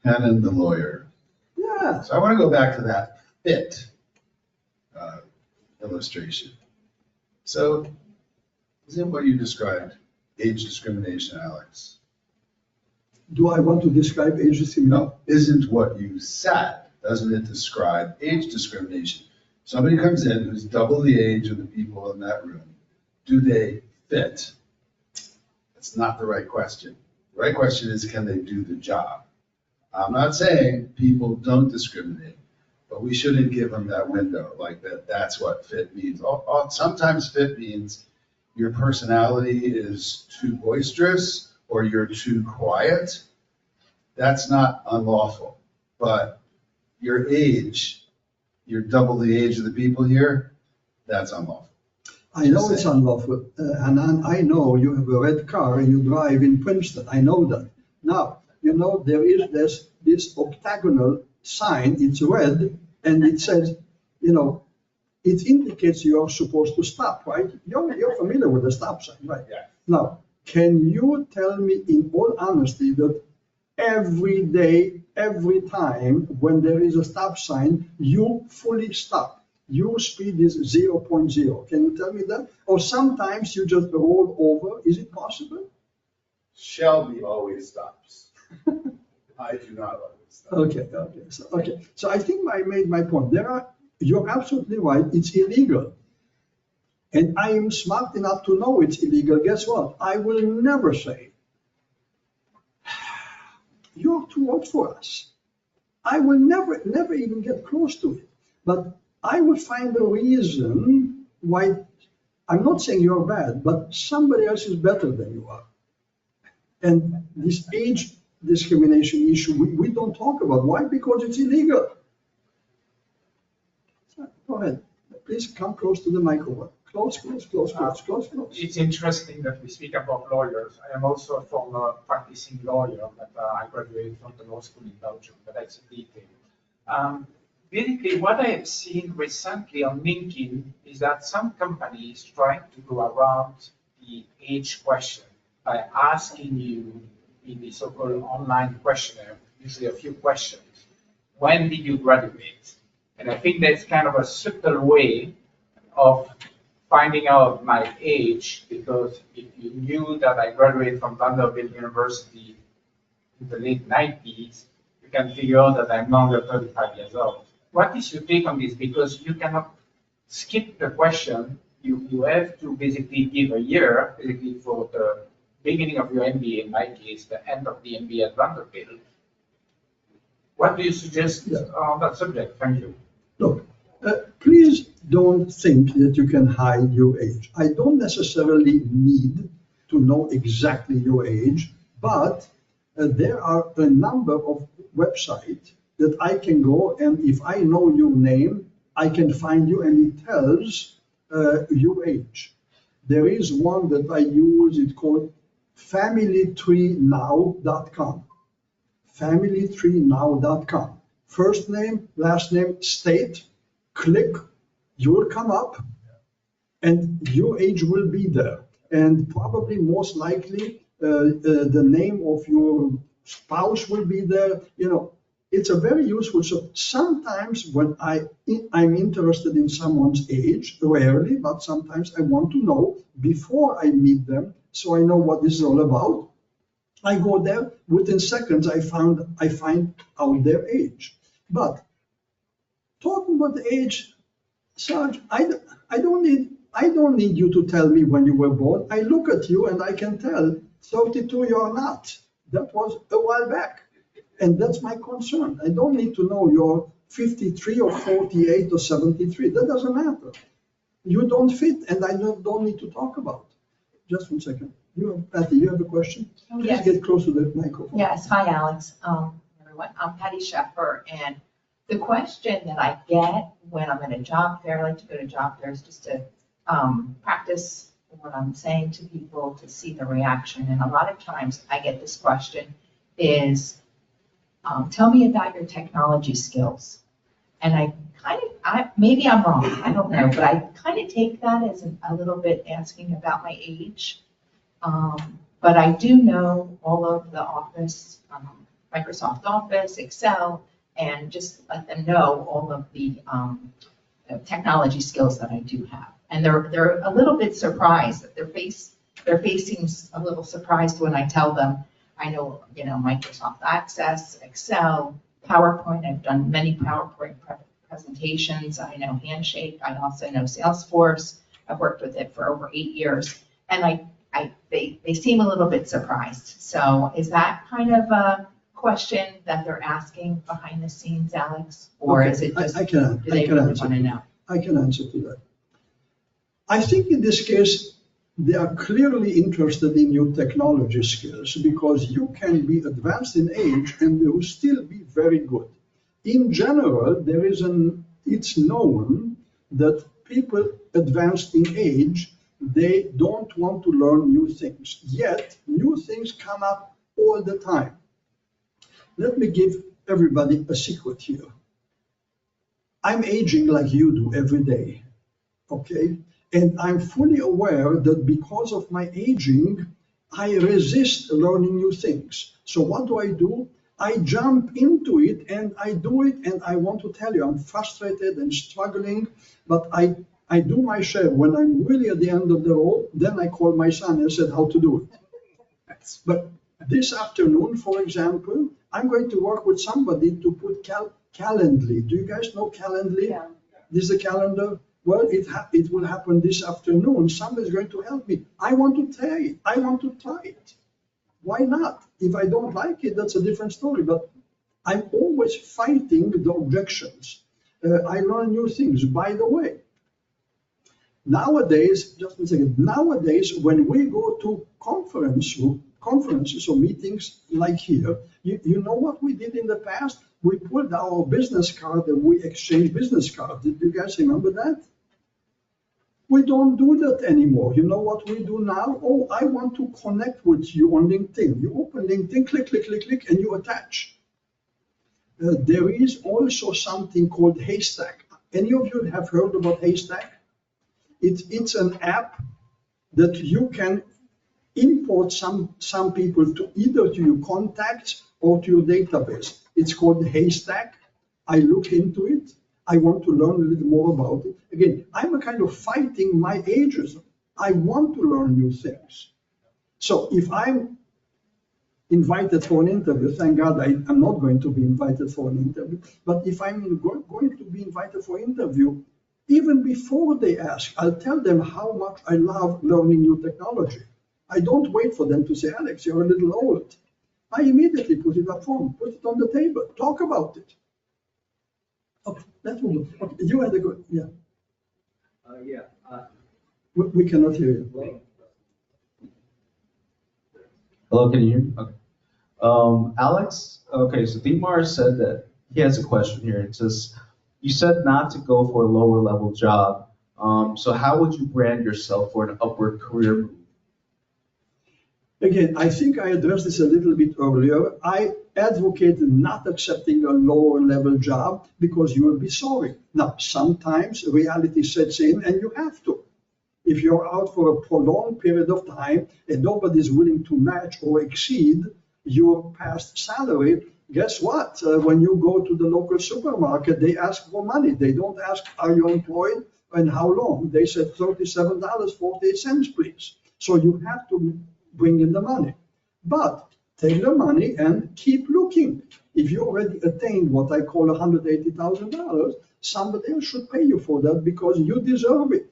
Hannon, the lawyer. Yeah. So I want to go back to that fit illustration. So isn't what you described age discrimination, Alex? Do I want to describe age discrimination? No, isn't what you said, doesn't it describe age discrimination? Somebody comes in who's double the age of the people in that room. Do they fit? That's not the right question. The right question is, can they do the job? I'm not saying people don't discriminate, but we shouldn't give them that window like that. That's what fit means. Sometimes fit means your personality is too boisterous or you're too quiet. That's not unlawful, but your age, you're double the age of the people here, that's unlawful. I know it's unlawful, and I know you have a red car and you drive in Princeton. I know that. Now, there is this octagonal sign, it's red, and it says, it indicates you are supposed to stop, right? You're familiar with the stop sign, right? Yeah. Now, can you tell me in all honesty that every day, every time when there is a stop sign, you fully stop? Your speed is 0.0. Can you tell me that? Or sometimes you just roll over. Is it possible? Shelby always stops. I do not always stop. Okay. So I think I made my point. You're absolutely right. It's illegal. and I am smart enough to know it's illegal, guess what? I will never say, you're too old for us. I will never even get close to it. But I will find a reason why. I'm not saying you're bad, but somebody else is better than you are. And this age discrimination issue, we don't talk about. Why? Because it's illegal. Go ahead. Please come close to the microphone. Close. It's interesting that we speak about lawyers. I am also a former practicing lawyer, but I graduated from the law school in Belgium, but that's a detail. Basically, what I have seen recently on LinkedIn is that some companies trying to go around the age question by asking you in the so-called online questionnaire, usually a few questions, when did you graduate? And I think that's kind of a subtle way of finding out my age, because if you knew that I graduated from Vanderbilt University in the late 90s, you can figure out that I'm no longer 35 years old. What is your take on this? Because you cannot skip the question. You have to basically give a year, basically for the beginning of your MBA, in my case, the end of the MBA at Vanderbilt. What do you suggest on that subject? Thank you. Look, please don't think that you can hide your age. I don't necessarily need to know exactly your age, but there are a number of websites that I can go, and if I know your name, I can find you, and it tells your age. There is one that I use, it's called familytreenow.com. familytreenow.com. First name, last name, state, click, you will come up, and your age will be there. And probably most likely the name of your spouse will be there. You know, it's a very useful. So sometimes when I'm interested in someone's age, rarely, but sometimes I want to know before I meet them, so I know what this is all about. I go there, within seconds I find out their age. But talking about the age, Sarge, I don't need you to tell me when you were born. I look at you and I can tell 32 you're not. That was a while back. And that's my concern. I don't need to know you're 53 or 48 or 73. That doesn't matter. You don't fit, and I don't need to talk about it. Just 1 second. Patty, you have a question? Oh, Please yes. get close to the microphone. Yes, hi Alex, everyone. I'm Patty Sheffer, and the question that I get when I'm at a job fair, I like to go to job fairs just to practice what I'm saying to people to see the reaction. And a lot of times I get this question is, tell me about your technology skills. And I maybe I'm wrong, I don't know, but I kind of take that as a little bit asking about my age. But I do know all of the Office, Microsoft Office, Excel, and just let them know all of the technology skills that I do have. And they're a little bit surprised. Their face seems a little surprised when I tell them I know, Microsoft Access, Excel, PowerPoint. I've done many PowerPoint presentations. I know Handshake. I also know Salesforce. I've worked with it for over 8 years, and they seem a little bit surprised. So is that kind of a question that they're asking behind the scenes, Alex, or is it just do they really want to know? I can answer to that. I think in this case, they are clearly interested in your technology skills because you can be advanced in age and they will still be very good. In general, it's known that people advanced in age, they don't want to learn new things. Yet, new things come up all the time. Let me give everybody a secret here. I'm aging like you do every day, okay? And I'm fully aware that because of my aging, I resist learning new things. So what do? I jump into it and I do it, and I want to tell you, I'm frustrated and struggling, but I do my share. When I'm really at the end of the road, then I call my son and said how to do it. But this afternoon, for example, I'm going to work with somebody to put Calendly. Do you guys know Calendly? Yeah. This is a calendar. Well, it will happen this afternoon. Somebody's going to help me. I want to try it. I want to try it. Why not? If I don't like it, that's a different story. But I'm always fighting the objections. I learn new things. By the way, nowadays, just a second, nowadays, when we go to conferences or meetings like here, you know what we did in the past? We pulled our business card and we exchanged business cards. Did you guys remember that? We don't do that anymore. You know what we do now? Oh, I want to connect with you on LinkedIn. You open LinkedIn, click, click, click, click, and you attach. There is also something called Haystack. Any of you have heard about Haystack? It's an app that you can import some people to either to your contacts or to your database. It's called Haystack. I look into it. I want to learn a little more about it. Again, I'm a kind of fighting my ageism. I want to learn new things. So if I'm invited for an interview, thank God I'm not going to be invited for an interview, but if I'm going to be invited for an interview, even before they ask, I'll tell them how much I love learning new technology. I don't wait for them to say, Alex, you're a little old. I immediately put it up front, put it on the table, talk about it. Okay, let's move on. Okay, you had a good, yeah. We cannot hear you. Hello, can you hear me? Okay. Alex, okay, so Dietmar said that he has a question here. It says, you said not to go for a lower level job. So how would you brand yourself for an upward career move? Again, I think I addressed this a little bit earlier. I advocated not accepting a lower level job because you will be sorry. Now, sometimes reality sets in and you have to. If you're out for a prolonged period of time and nobody's willing to match or exceed your past salary, guess what? When you go to the local supermarket, they ask for money. They don't ask, are you employed and how long? They said $37.48, please. So you have to bring in the money. But take the money and keep looking. If you already attained what I call $180,000, somebody else should pay you for that because you deserve it.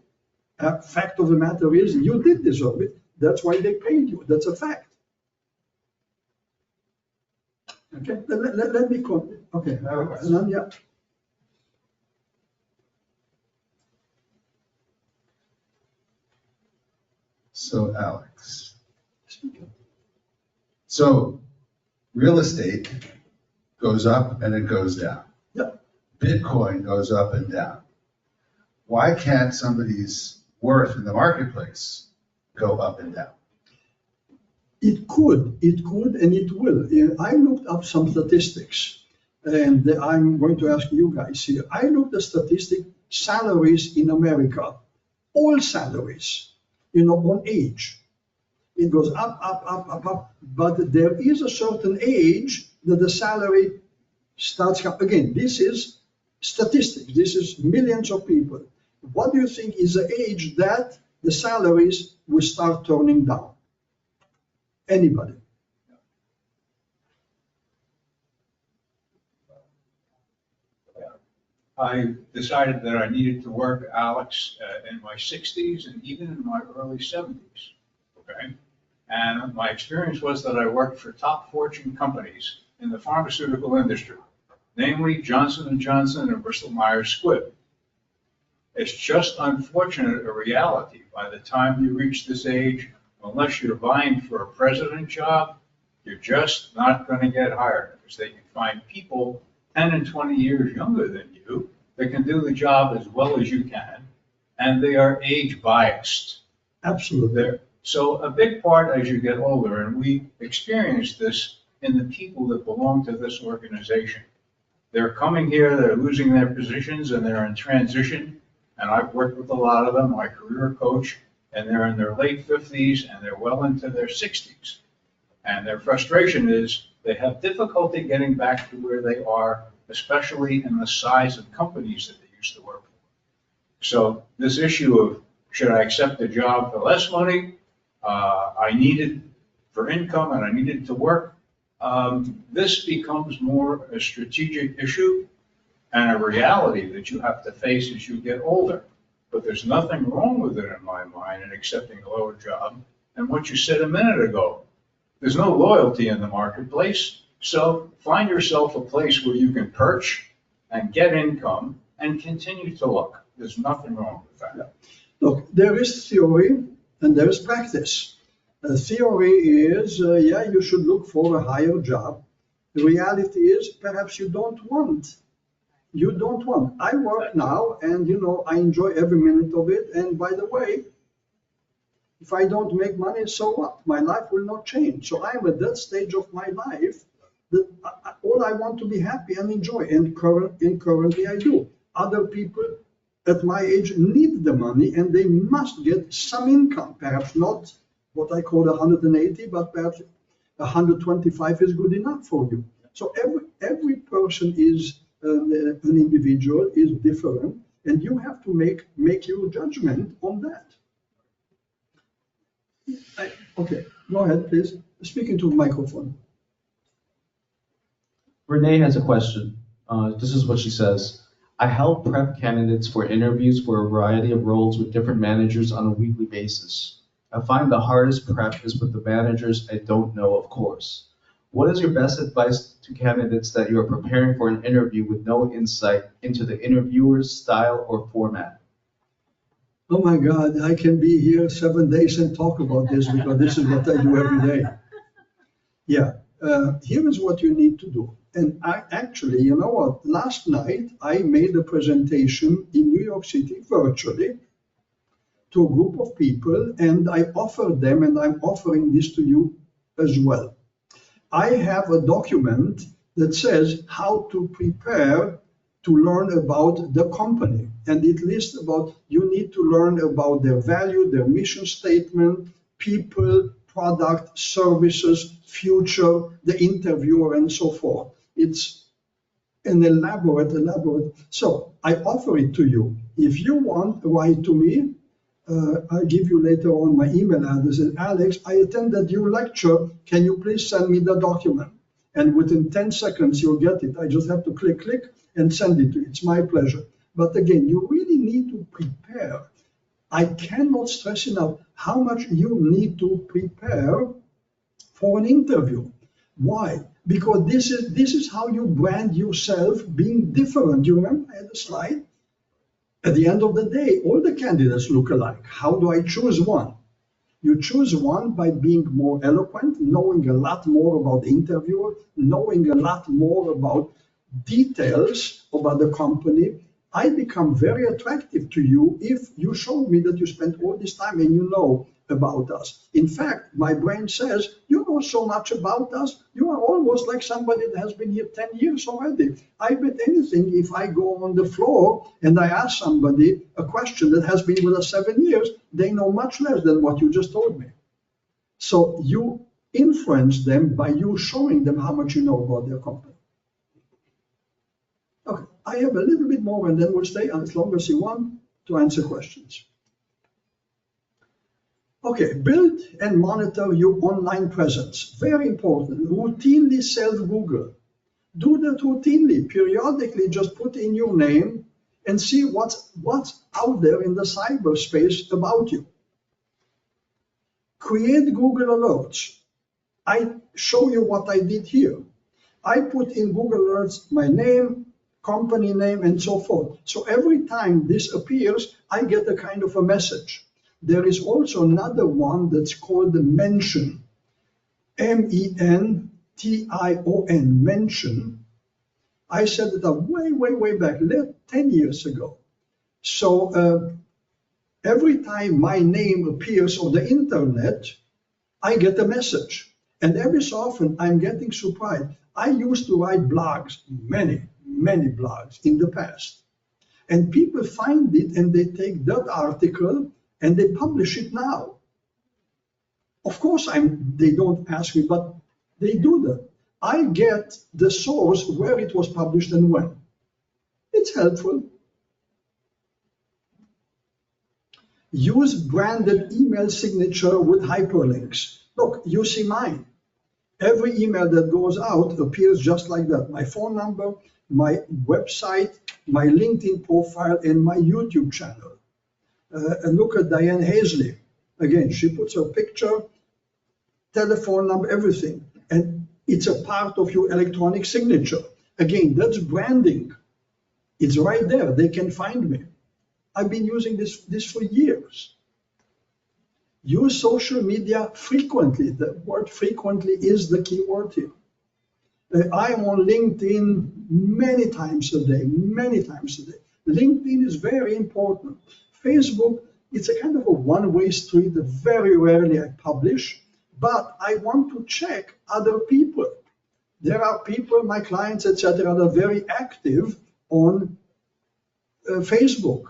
Fact of the matter is, you did deserve it. That's why they paid you. That's a fact. Okay, let me call. Okay, yeah. So Alex, so real estate goes up and it goes down. Yeah. Bitcoin goes up and down. Why can't somebody's worth in the marketplace go up and down? It could, and it will. I looked up some statistics, and I'm going to ask you guys here. I looked at salaries in America, all salaries, on age. It goes up, but there is a certain age that the salary starts. Again, this is statistics. This is millions of people. What do you think is the age that the salaries will start turning down? Anybody? I decided that I needed to work, Alex, in my 60s and even in my early 70s. Okay. And my experience was that I worked for top fortune companies in the pharmaceutical industry, namely Johnson & Johnson and Bristol Myers Squibb. It's just unfortunate a reality. By the time you reach this age, unless you're vying for a president job, you're just not going to get hired because they can find people 10 and 20 years younger than you that can do the job as well as you can, and they are age biased. Absolutely. So a big part as you get older, and we experience this in the people that belong to this organization. They're coming here, they're losing their positions, and they're in transition. And I've worked with a lot of them, my career coach, and they're in their late 50s and they're well into their 60s. And their frustration is they have difficulty getting back to where they are, especially in the size of companies that they used to work for. So this issue of should I accept a job for less money? I need it for income and I need it to work. This becomes more a strategic issue and a reality that you have to face as you get older. But there's nothing wrong with it in my mind in accepting a lower job. And what you said a minute ago, there's no loyalty in the marketplace. So find yourself a place where you can perch and get income and continue to look. There's nothing wrong with that. Yeah. Look, there is theory and there is practice. The theory is, you should look for a higher job. The reality is, perhaps you don't want. You don't want. I work now, and I enjoy every minute of it. And by the way, if I don't make money, so what? My life will not change. So I'm at that stage of my life that all I want to be happy and enjoy. And currently I do. Other people at my age need the money, and they must get some income. Perhaps not what I call 180, but perhaps 125 is good enough for you. So every person is an individual, is different, and you have to make your judgment on that. Okay, go ahead, please. Speak into the microphone. Renee has a question. This is what she says. I help prep candidates for interviews for a variety of roles with different managers on a weekly basis. I find the hardest prep is with the managers I don't know, of course. What is your best advice to candidates that you are preparing for an interview with no insight into the interviewer's style or format? Oh my God, I can be here 7 days and talk about this because this is what I do every day. Yeah, here is what you need to do. And I actually, you know what, last night I made a presentation in New York City virtually to a group of people, and I offered them, and I'm offering this to you as well. I have a document that says how to prepare to learn about the company. And it lists about, you need to learn about their value, their mission statement, people, product, services, future, the interviewer, and so forth. It's an elaborate. So I offer it to you. If you want, write to me. I'll give you later on my email address. And Alex, I attended your lecture. Can you please send me the document? And within 10 seconds, you'll get it. I just have to click, and send it to you. It's my pleasure. But again, you really need to prepare. I cannot stress enough how much you need to prepare for an interview. Why? Because this is how you brand yourself being different. You remember I had a slide? At the end of the day, all the candidates look alike. How do I choose one? You choose one by being more eloquent, knowing a lot more about the interviewer, knowing a lot more about details about the company. I become very attractive to you if you show me that you spent all this time and you know about us. In fact, my brain says, you know so much about us, you are almost like somebody that has been here 10 years already. I bet anything if I go on the floor and I ask somebody a question that has been with us 7 years, they know much less than what you just told me. So you influence them by you showing them how much you know about their company. Okay, I have a little bit more and then we'll stay as long as you want to answer questions. Okay, build and monitor your online presence. Very important. Routinely self-Google. Do that routinely. Periodically, just put in your name and see what's out there in the cyberspace about you. Create Google Alerts. I show you what I did here. I put in Google Alerts my name, company name, and so forth. So every time this appears, I get a kind of a message. There is also another one that's called the mention, mention, mention. I set it up way back, 10 years ago. So every time my name appears on the internet, I get a message. And every so often, I'm getting surprised. I used to write blogs, many blogs in the past. And people find it and they take that article and they publish it now. Of course, they don't ask me, but they do that. I get the source where it was published and when. It's helpful. Use branded email signature with hyperlinks. Look, you see mine. Every email that goes out appears just like that. My phone number, my website, my LinkedIn profile, and my YouTube channel. And look at Diane Hazley. Again, she puts her picture, telephone number, everything. And it's a part of your electronic signature. Again, that's branding. It's right there. They can find me. I've been using this for years. Use social media frequently. The word frequently is the key word here. I am on LinkedIn many times a day, many times a day. LinkedIn is very important. Facebook, it's a kind of a one-way street. Very rarely I publish, but I want to check other people. There are people, my clients, etc., that are very active on Facebook.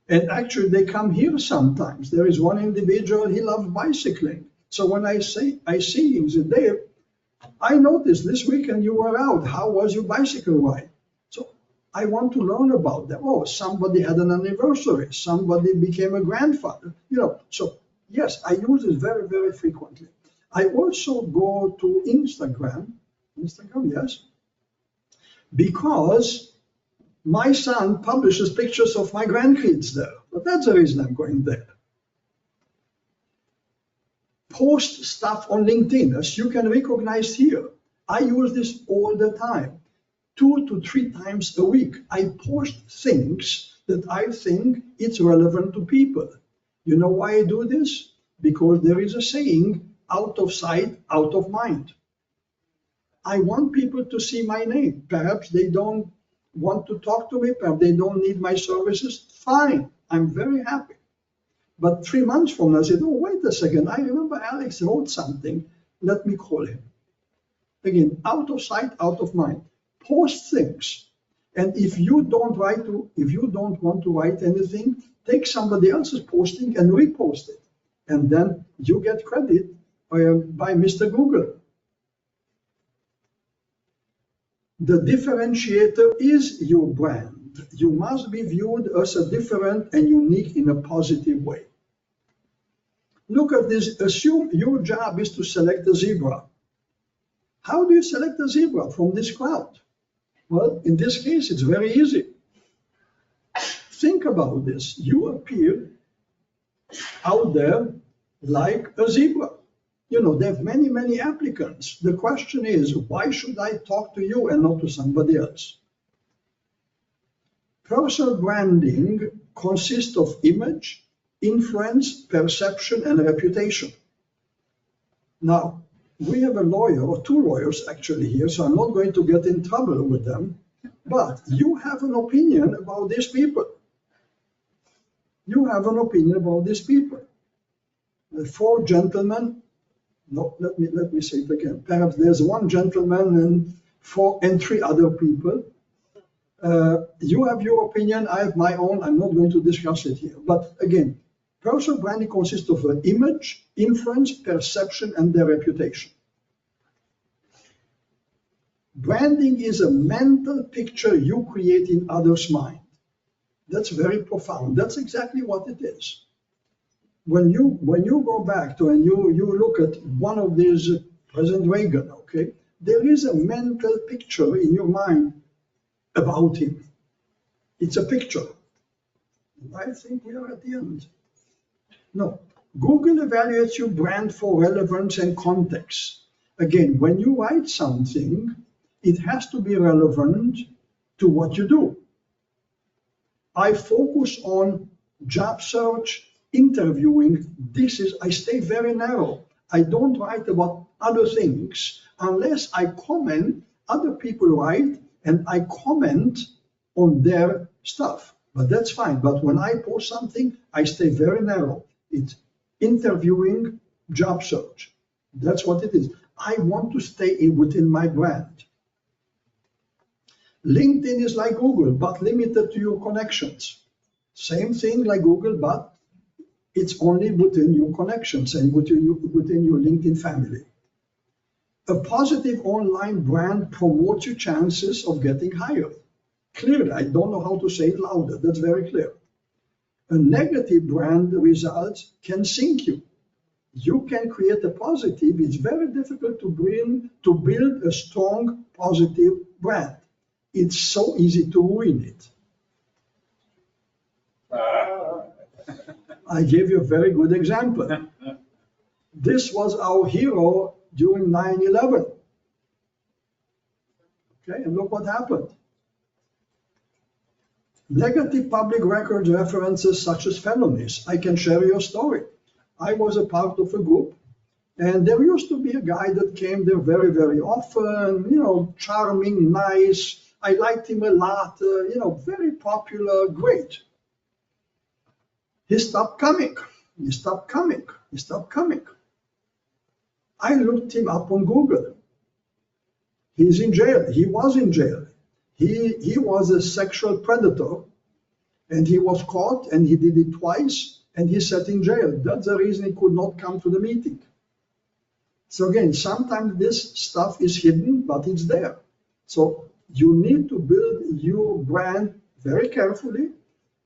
And actually, they come here sometimes. There is one individual, he loves bicycling. So when I see him, he said, Dave, I noticed this weekend you were out. How was your bicycle ride? So I want to learn about them. Oh, somebody had an anniversary. Somebody became a grandfather. So yes, I use it very, very frequently. I also go to Instagram, yes, because my son publishes pictures of my grandkids there. But that's the reason I'm going there. Post stuff on LinkedIn, as you can recognize here. I use this all the time. 2 to 3 times a week, I post things that I think it's relevant to people. You know why I do this? Because there is a saying, out of sight, out of mind. I want people to see my name. Perhaps they don't want to talk to me, perhaps they don't need my services. Fine, I'm very happy. But 3 months from now, I said, oh, wait a second, I remember Alex wrote something, let me call him. Again, out of sight, out of mind. Post things. And if you don't want to write anything, take somebody else's posting and repost it. And then you get credit by Mr. Google. The differentiator is your brand. You must be viewed as a different and unique in a positive way. Look at this. Assume your job is to select a zebra. How do you select a zebra from this crowd? Well, in this case, it's very easy. Think about this. You appear out there like a zebra. They have many, many applicants. The question is, why should I talk to you and not to somebody else? Personal branding consists of image, influence, perception, and reputation. Now, we have a lawyer, or 2 lawyers actually here, so I'm not going to get in trouble with them, but you have an opinion about these people. You have an opinion about these people. The 4 gentlemen, no, let me say it again. Perhaps there's 1 gentleman and 3 other people. You have your opinion, I have my own. I'm not going to discuss it here. But again, personal branding consists of an image, influence, perception, and their reputation. Branding is a mental picture you create in others' mind. That's very profound. That's exactly what it is. When you go back to and you look at one of these, President Reagan, okay, there is a mental picture in your mind about him. It's a picture. I think we are at the end. No, Google evaluates your brand for relevance and context. Again, when you write something, it has to be relevant to what you do. I focus on job search, interviewing. I stay very narrow. I don't write about other things unless I comment, other people write, and I comment on their stuff. But that's fine. But when I post something, I stay very narrow. It's interviewing, job search. That's what it is. I want to stay within my brand. LinkedIn is like Google, but limited to your connections. Same thing like Google, but it's only within your connections and within your LinkedIn family. A positive online brand promotes your chances of getting hired. Clearly, I don't know how to say it louder. That's very clear. A negative brand results can sink you. You can create a positive. It's very difficult to build a strong positive brand. It's so easy to ruin it. I gave you a very good example. This was our hero during 9/11. Okay, and look what happened. Negative public records references such as felonies. I can share your story. I was a part of a group, and there used to be a guy that came there very, very often, charming, nice. I liked him a lot, very popular, great. He stopped coming. He stopped coming. He stopped coming. I looked him up on Google. He's in jail. He was in jail. He was a sexual predator, and he was caught, and he did it twice, and he sat in jail. That's the reason he could not come to the meeting. So again, sometimes this stuff is hidden, but it's there. So you need to build your brand very carefully,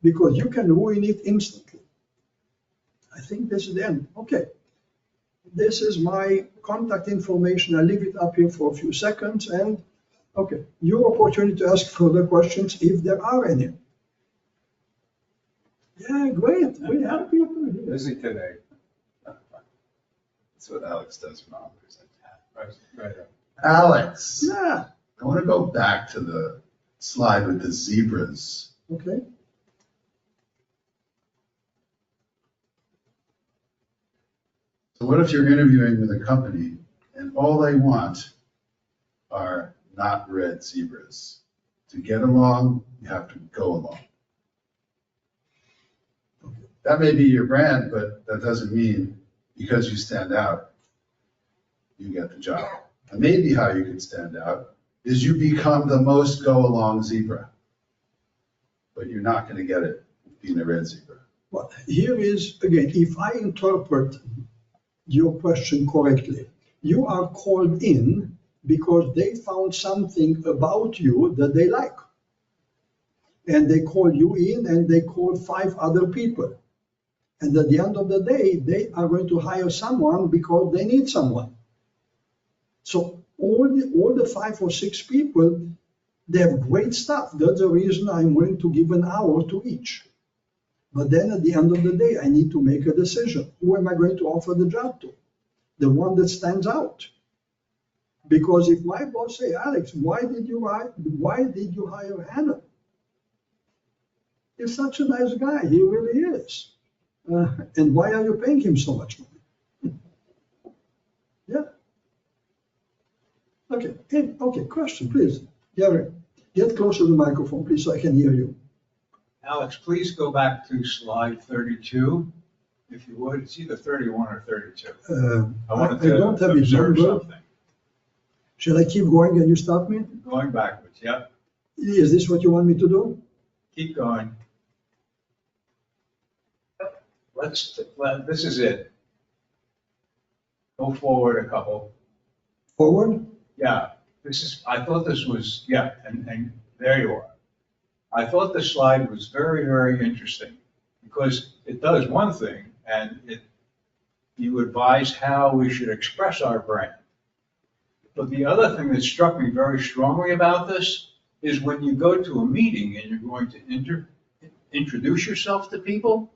because you can ruin it instantly. I think this is the end. Okay. This is my contact information. I leave it up here for a few seconds, and okay, your opportunity to ask further questions if there are any. Yeah, great. We have people here. Busy today. That's what Alex does when I'm presenting. Right. Alex, Yeah, I want to go back to the slide with the zebras. okay. So what if you're interviewing with a company and all they want are not red zebras? To get along, you have to go along. That may be your brand, but that doesn't mean because you stand out, you get the job. And maybe how you can stand out is you become the most go-along zebra. But you're not going to get it being a red zebra. Well, here is, again, if I interpret your question correctly, you are called in because they found something about you that they like. And they call you in, and they call 5 other people. And at the end of the day, they are going to hire someone because they need someone. So all the 5 or 6 people, they have great stuff. That's the reason I'm willing to give an hour to each. But then at the end of the day, I need to make a decision. Who am I going to offer the job to? The one that stands out. Because if my boss say, Alex, why did you hire Hannah? He's such a nice guy. He really is. And why are you paying him so much money? Yeah. Okay. Okay. Question, please. Gary, get closer to the microphone, please, so I can hear you. Alex, please go back to slide 32, if you would. It's either 31 or 32. I wanted I don't to have it observe numbered. something. Shall I keep going and you stop me? Going backwards, yeah. Is this what you want me to do? Keep going. This is it. Go forward a couple. Forward? Yeah, I thought this was, yeah, and there you are. I thought the slide was very, very interesting because it does one thing, and you advise how we should express our brand. But the other thing that struck me very strongly about this is when you go to a meeting and you're going to introduce yourself to people,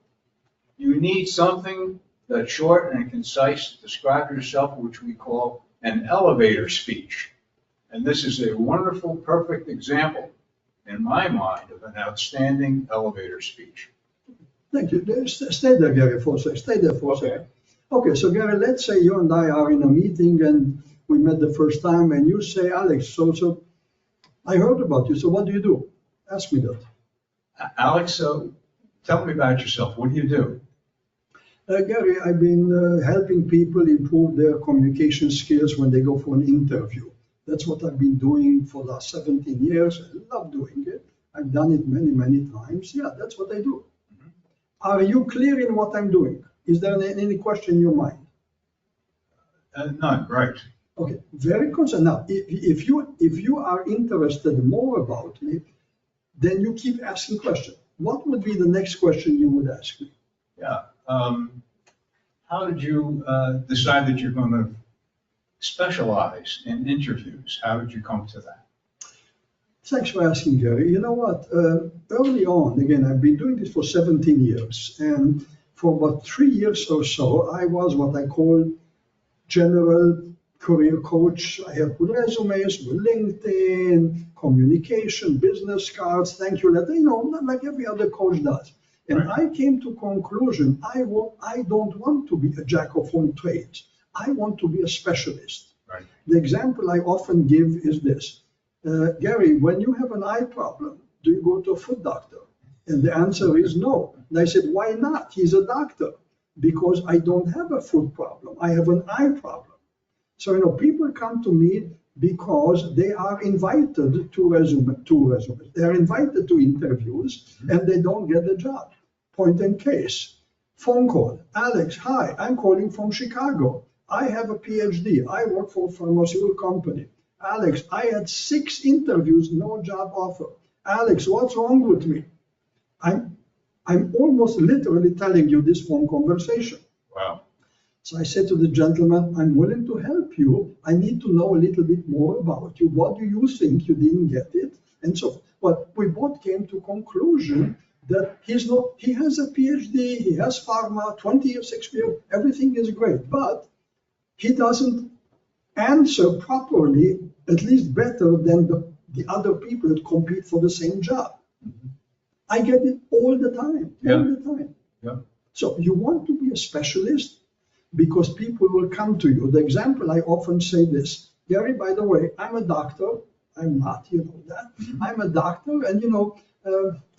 you need something that's short and concise to describe yourself, which we call an elevator speech. And this is a wonderful, perfect example, in my mind, of an outstanding elevator speech. Thank you. Stay there, Gary, for a second. Stay there for a second. Okay, so Gary, let's say you and I are in a meeting and we met the first time and you say, Alex, so I heard about you, so what do you do? Ask me that. Alex, so tell me about yourself. What do you do? Gary, I've been helping people improve their communication skills when they go for an interview. That's what I've been doing for the last 17 years. I love doing it. I've done it many, many times. Yeah, that's what I do. Mm-hmm. Are you clear in what I'm doing? Is there any question in your mind? None, right. Okay, very concerned. Now, if you are interested more about me, then you keep asking questions. What would be the next question you would ask me? Yeah. How did you decide that you're going to specialize in interviews? How did you come to that? Thanks for asking, Gary. You know what? Early on, again, I've been doing this for 17 years, and for about 3 years or so, I was what I call general career coach. I have good resumes with LinkedIn, communication, business cards, thank you letter, like every other coach does. And I came to conclusion, I don't want to be a jack of all trades. I want to be a specialist. Right. The example I often give is this. Gary, when you have an eye problem, do you go to a foot doctor? And the answer is no. And I said, why not? He's a doctor. Because I don't have a foot problem. I have an eye problem. So, people come to me because they are invited to resumes. They are invited to interviews and they don't get the job. Point in case. Phone call. Alex, hi, I'm calling from Chicago. I have a PhD. I work for a pharmaceutical company. Alex, I had 6 interviews, no job offer. Alex, what's wrong with me? I'm almost literally telling you this phone conversation. Wow. So I said to the gentleman, I'm willing to help you. I need to know a little bit more about you. What do you think? You didn't get it? And so, but we both came to conclusion that he has a PhD, he has pharma, 20 years experience, everything is great, but he doesn't answer properly, at least better than the other people that compete for the same job. I get it all the time, all the time. Yeah. So you want to be a specialist because people will come to you. The example I often say this, Gary, by the way, I'm a doctor. I'm not, you know that. I'm a doctor, and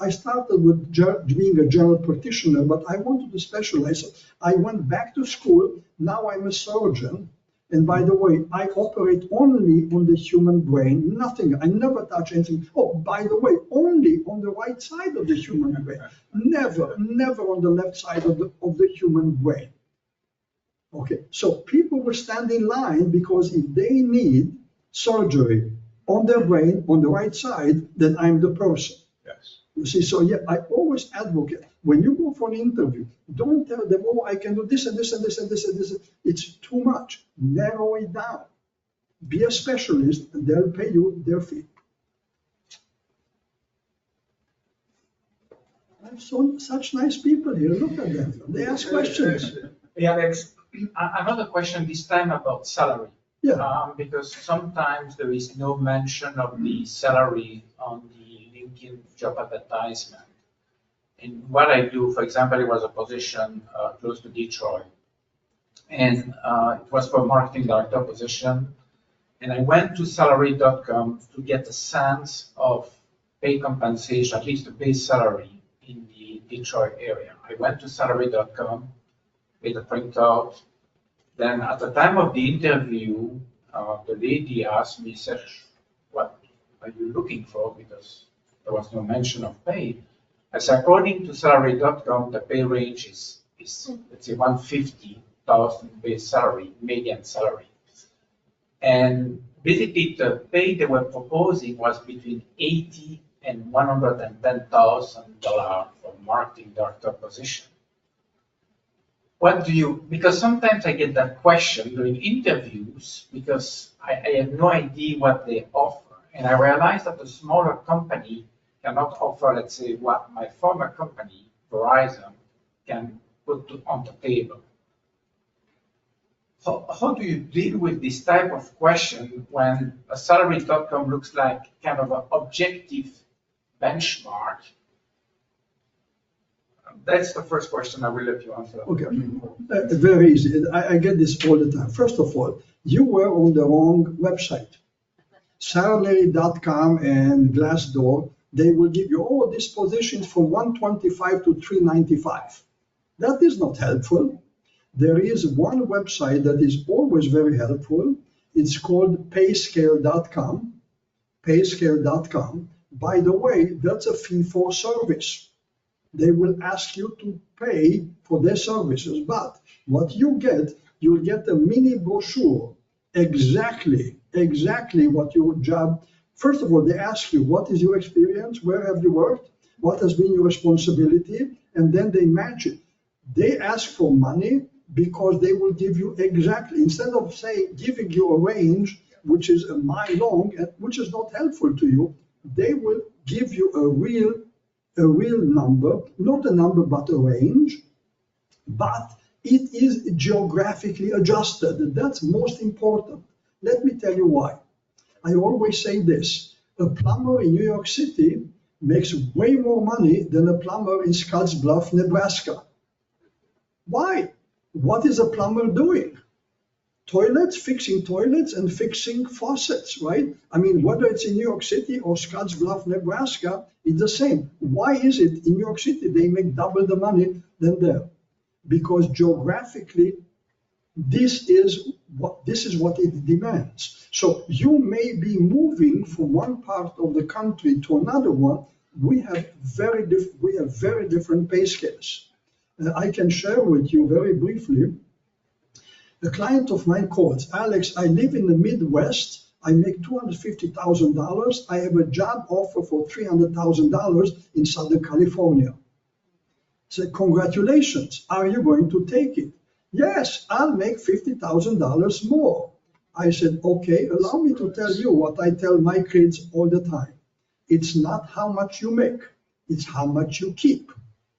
I started with being a general practitioner, but I wanted to specialize. So I went back to school. Now I'm a surgeon. And by the way, I operate only on the human brain, nothing. I never touch anything. Oh, by the way, only on the right side of the human brain. Never on the left side of the human brain. Okay, so people will stand in line because if they need surgery on their brain, on the right side, then I'm the person. Yes. You see, so yeah, I always advocate, when you go for an interview, don't tell them, oh, I can do this and this and this and this and this. It's too much. Narrow it down. Be a specialist and they'll pay you their fee. I have such nice people here. Look at them. They ask questions. Hey, Alex, another question this time about salary. Yeah. Because sometimes there is no mention of the salary on the LinkedIn job advertisement. And what I do, for example, it was a position close to Detroit. And it was for a marketing director position. And I went to salary.com to get a sense of pay compensation, at least the base salary in the Detroit area. I went to salary.com, made a printout. Then at the time of the interview, the lady asked me, said, what are you looking for? Because there was no mention of pay. I said, according to salary.com, the pay range is let's say, 150,000 base salary, median salary. And basically, the pay they were proposing was between $80,000 and $110,000 for marketing director position. Because sometimes I get that question during interviews because I have no idea what they offer. And I realize that a smaller company cannot offer, let's say, what my former company, Verizon, can put on the table. How do you deal with this type of question when a salary.com looks like kind of an objective benchmark? That's the first question. I will let you answer. Okay, very easy. I get this all the time. First of all, you were on the wrong website. Salary.com and Glassdoor, they will give you, oh, this position is from 125 to 395. That is not helpful. There is one website that is always very helpful. It's called payscale.com. Payscale.com. By the way, that's a fee for service. They will ask you to pay for their services, but what you'll get a mini brochure, exactly what your job. First of all, they ask you, what is your experience? Where have you worked? What has been your responsibility? And then they match it. They ask for money because they will give you exactly, instead of giving you a range, which is a mile long, which is not helpful to you, they will give you a real number, not a number, but a range. but it is geographically adjusted. That's most important. Let me tell you why. I always say this. A plumber in New York City makes way more money than a plumber in Scottsbluff, Nebraska. Why? What is a plumber doing? Toilets, fixing toilets and fixing faucets, right? I mean, whether it's in New York City or Scottsbluff, Nebraska, it's the same. Why is it in New York City they make double the money than there? Because geographically, this is what it demands. So you may be moving from one part of the country to another one. We have very different pay scales. I can share with you very briefly. A client of mine calls, Alex, I live in the Midwest. I make $250,000. I have a job offer for $300,000 in Southern California. I said, congratulations. Are you going to take it? Yes, I'll make $50,000 more. I said, okay, allow me to tell you what I tell my kids all the time. It's not how much you make, it's how much you keep.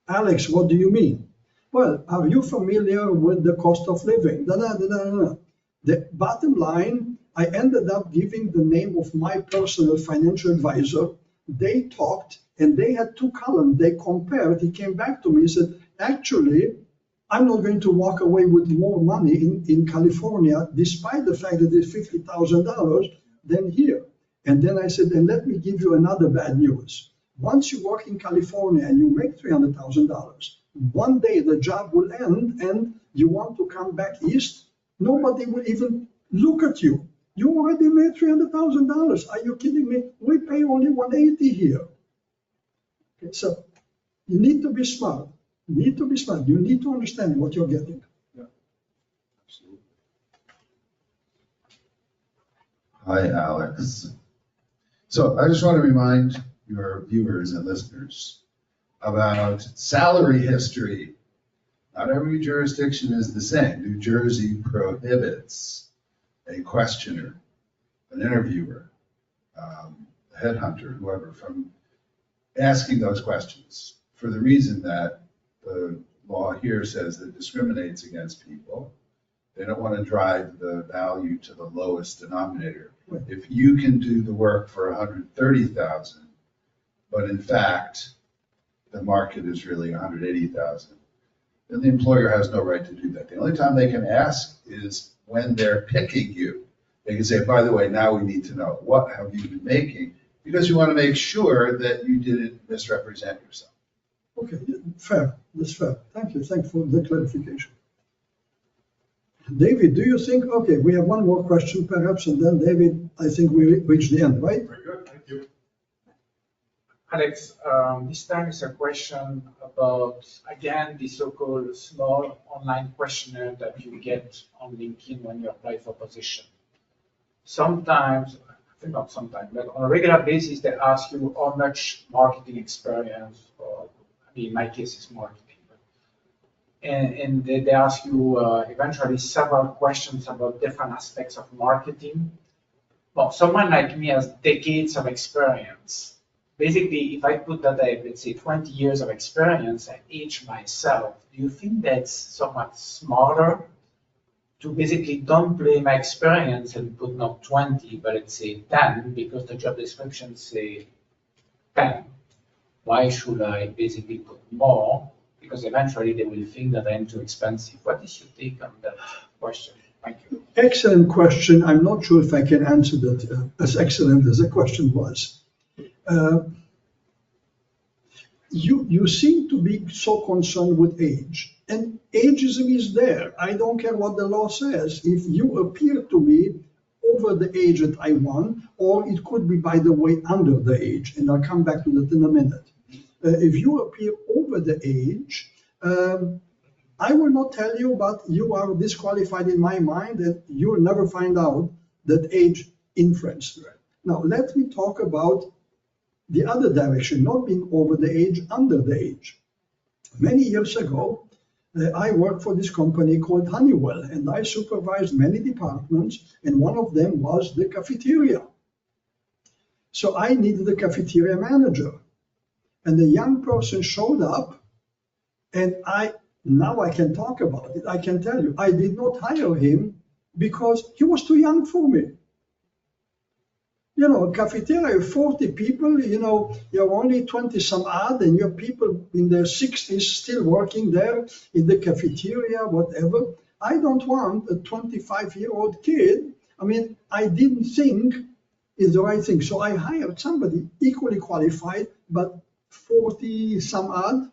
Alex, what do you mean? Well, are you familiar with the cost of living? The bottom line, I ended up giving the name of my personal financial advisor. They talked and they had two columns. They compared. He came back to me and said, actually, I'm not going to walk away with more money in California, despite the fact that it's $50,000 than here. And then I said, and let me give you another bad news. Once you work in California and you make $300,000, one day the job will end and you want to come back east, nobody will even look at you. You already made $300,000. Are you kidding me? We pay only $180 here. Okay, so you need to be smart. You need to be smart. You need to understand what you're getting. Yeah, absolutely. Hi, Alex. So I just want to remind your viewers and listeners about salary history. Not every jurisdiction is the same. New Jersey prohibits a questioner, an interviewer, a headhunter, whoever, from asking those questions for the reason that the law here says that it discriminates against people. They don't want to drive the value to the lowest denominator. If you can do the work for 130,000, but in fact, the market is really 180,000, then the employer has no right to do that. The only time they can ask is when they're picking you. They can say, by the way, now we need to know, what have you been making? Because you want to make sure that you didn't misrepresent yourself. Okay, fair. That's fair. Thank you. Thanks for the clarification. David, do you think, okay, we have one more question perhaps, and then David, I think we reached the end, right? Very good, thank you. Alex, this time is a question about, again, the so-called small online questionnaire that you get on LinkedIn when you apply for a position. Sometimes, I think not sometimes, but on a regular basis, they ask you how much marketing experience, or I mean, in my case, it's marketing. And they ask you eventually several questions about different aspects of marketing. Well, someone like me has decades of experience. Basically, if I put that I have, let's say, 20 years of experience, I age myself, do you think that's somewhat smarter to basically downplay my experience and put not 20, but let's say 10, because the job description say 10? Why should I basically put more? Because eventually they will think that I'm too expensive. What is your take on that question? Thank you. Excellent question. I'm not sure if I can answer that as excellent as the question was. You seem to be so concerned with age, and ageism is there. I don't care what the law says. If you appear to me over the age that I want, or it could be, by the way, under the age, and I'll come back to that in a minute. If you appear over the age, I will not tell you, but you are disqualified in my mind, and you will never find out that age influenced. Now, let me talk about the other direction, not being over the age, under the age. Many years ago, I worked for this company called Honeywell, and I supervised many departments, and one of them was the cafeteria. So I needed a cafeteria manager. And the young person showed up, and I Now I can talk about it. I can tell you, I did not hire him because he was too young for me. You know, a cafeteria, 40 people, you know, you're only 20 some odd, and you're people in their 60s still working there in the cafeteria, whatever. I don't want a 25-year-old kid. I mean, I didn't think is the right thing. So I hired somebody equally qualified, but 40 some odd.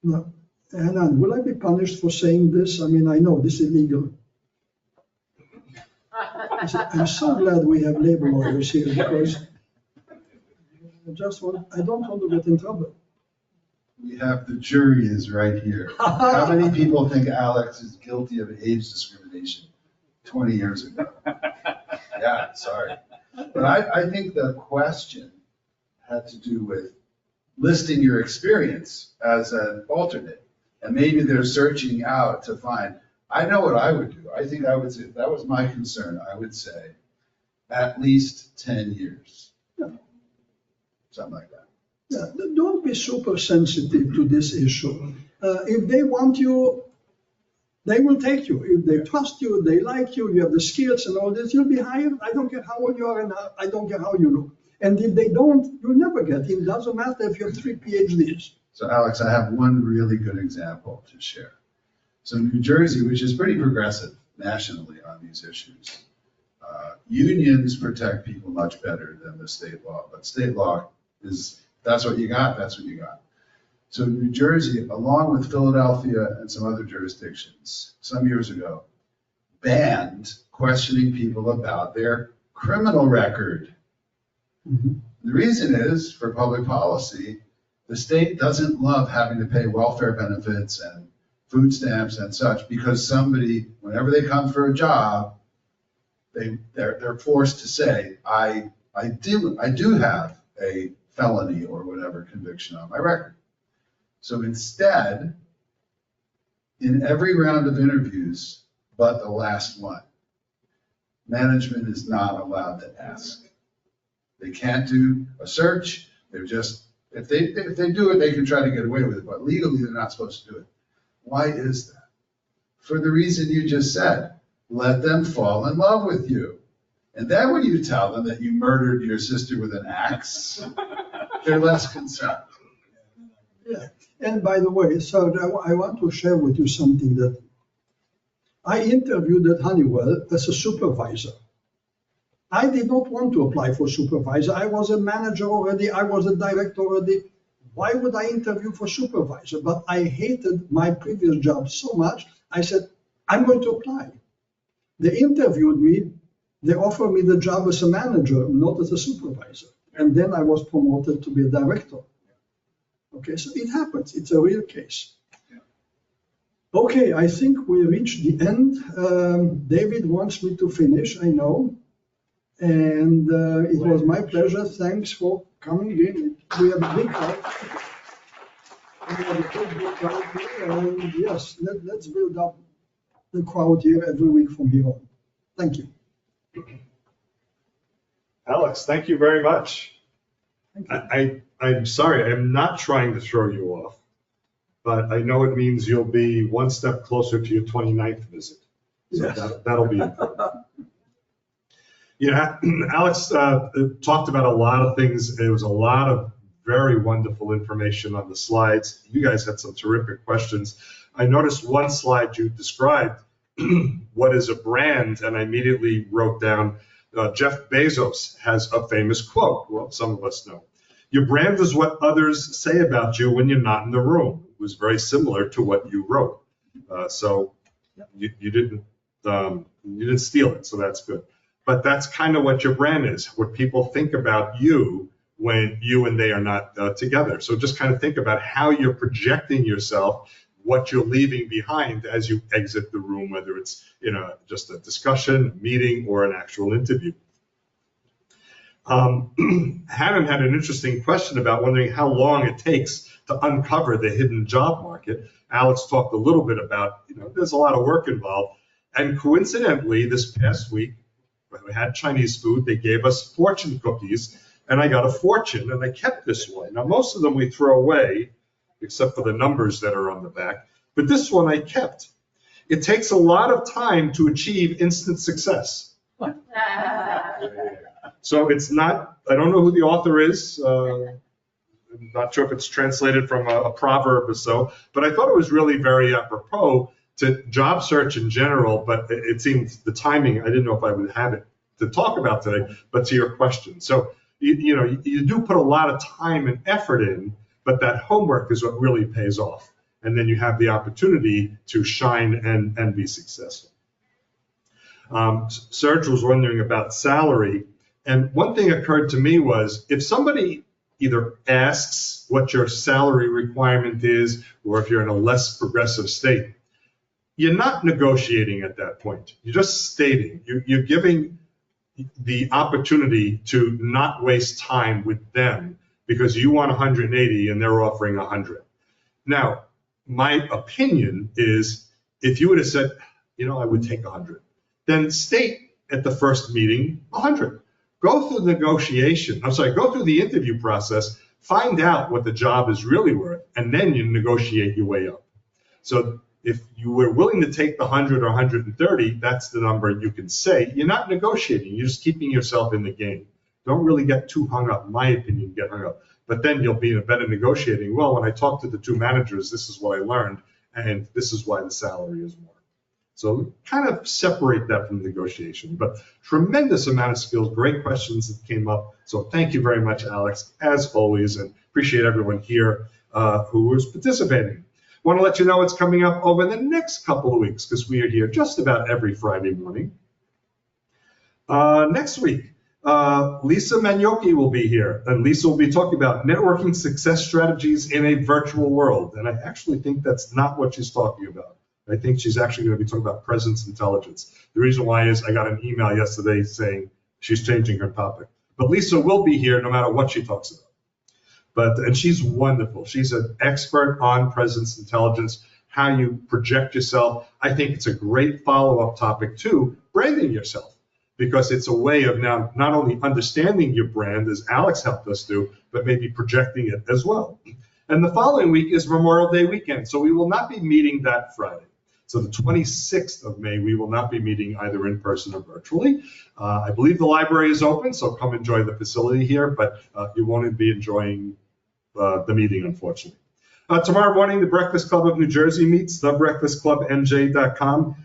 No. Hanan, will I be punished for saying this? I mean, I know this is illegal. I'm so glad we have labor lawyers here because I don't want to get in trouble. We have the jury is right here. How many people think Alex is guilty of age discrimination 20 years ago? Yeah, sorry. But I think the question had to do with listing your experience as an alternate. And maybe they're searching out to find, I know what I would do. I think I would say, if that was my concern, I would say at least 10 years. Yeah. Something like that. Yeah, don't be super sensitive to this issue. If they want you, they will take you. If they trust you, they like you, you have the skills and all this, you'll be hired. I don't care how old you are and I don't care how you look. And if they don't, you'll never get in. It doesn't matter if you have 3 PhDs. So Alex, I have one really good example to share. So New Jersey, which is pretty progressive nationally on these issues, unions protect people much better than the state law, but state law is, that's what you got, that's what you got. So New Jersey, along with Philadelphia and some other jurisdictions, some years ago, banned questioning people about their criminal record. Mm-hmm. The reason is, for public policy, the state doesn't love having to pay welfare benefits and food stamps and such, because somebody, whenever they come for a job, they're forced to say, I do have a felony or whatever conviction on my record. So instead, in every round of interviews, but the last one, management is not allowed to ask. They can't do a search. They're just, if they do it, they can try to get away with it, but legally they're not supposed to do it. Why is that? For the reason you just said, let them fall in love with you. And then when you tell them that you murdered your sister with an axe, they're less concerned. Yeah. And by the way, so I want to share with you something that I interviewed at Honeywell as a supervisor. I did not want to apply for supervisor. I was a manager already. I was a director already. Why would I interview for supervisor? But I hated my previous job so much. I said, I'm going to apply. They interviewed me. They offered me the job as a manager, not as a supervisor. And then I was promoted to be a director. Okay, so it happens. It's a real case. Okay, I think we reached the end. David wants me to finish, I know. And it was my pleasure. Thanks for coming in. We have a big crowd. We have a big crowd here. And yes, let's build up the crowd here every week from here on. Thank you. Alex, thank you very much. Thank you. I'm sorry, I'm not trying to throw you off, but I know it means you'll be one step closer to your 29th visit. So Yes. that'll be important. Yeah, Alex talked about a lot of things. There was a lot of very wonderful information on the slides. You guys had some terrific questions. I noticed one slide you described what is a brand, and I immediately wrote down Jeff Bezos has a famous quote. Well, some of us know. Your brand is what others say about you when you're not in the room. It was very similar to what you wrote. So you didn't steal it, so that's good. But that's kind of what your brand is, what people think about you when you and they are not together. So just kind of think about how you're projecting yourself, what you're leaving behind as you exit the room, whether it's just a discussion, meeting, or an actual interview. Hanan had an interesting question about wondering how long it takes to uncover the hidden job market. Alex talked a little bit about, there's a lot of work involved. And coincidentally, this past week, we had Chinese food. They gave us fortune cookies, and I got a fortune, and I kept this one. Now, most of them we throw away, except for the numbers that are on the back. But this one I kept. It takes a lot of time to achieve instant success. So it's not, I don't know who the author is. I'm not sure if it's translated from a proverb or so, but I thought it was really very apropos to job search in general, but it seemed the timing, I didn't know if I would have it to talk about today, but to your question. So, you do put a lot of time and effort in, but that homework is what really pays off. And then you have the opportunity to shine and be successful. Serge was wondering about salary. And one thing occurred to me was if somebody either asks what your salary requirement is, or if you're in a less progressive state, you're not negotiating at that point. You're just stating, you're giving the opportunity to not waste time with them because you want 180 and they're offering 100. Now, my opinion is if you would have said, I would take 100, then state at the first meeting 100. Go through the go through the interview process, find out what the job is really worth, and then you negotiate your way up. So if you were willing to take the 100 or 130, that's the number you can say. You're not negotiating, you're just keeping yourself in the game. Don't really get too hung up, in my opinion, get hung up. But then you'll be in a better negotiating. Well, when I talked to the two managers, this is what I learned, and this is why the salary is more. So kind of separate that from negotiation, but tremendous amount of skills, great questions that came up. So thank you very much, Alex, as always, and appreciate everyone here who was participating. Want to let you know what's coming up over the next couple of weeks because we are here just about every Friday morning. Next week, Lisa Magnocchi will be here, and Lisa will be talking about networking success strategies in a virtual world. And I actually think that's not what she's talking about. I think she's actually going to be talking about presence intelligence. The reason why is I got an email yesterday saying she's changing her topic. But Lisa will be here no matter what she talks about. And she's wonderful. She's an expert on presence intelligence, how you project yourself. I think it's a great follow-up topic to branding yourself, because it's a way of now not only understanding your brand, as Alex helped us do, but maybe projecting it as well. And the following week is Memorial Day weekend, so we will not be meeting that Friday. So the 26th of May, we will not be meeting either in person or virtually. I believe the library is open, so come enjoy the facility here, but you won't be enjoying the meeting, unfortunately. Tomorrow morning, the Breakfast Club of New Jersey meets, thebreakfastclubnj.com.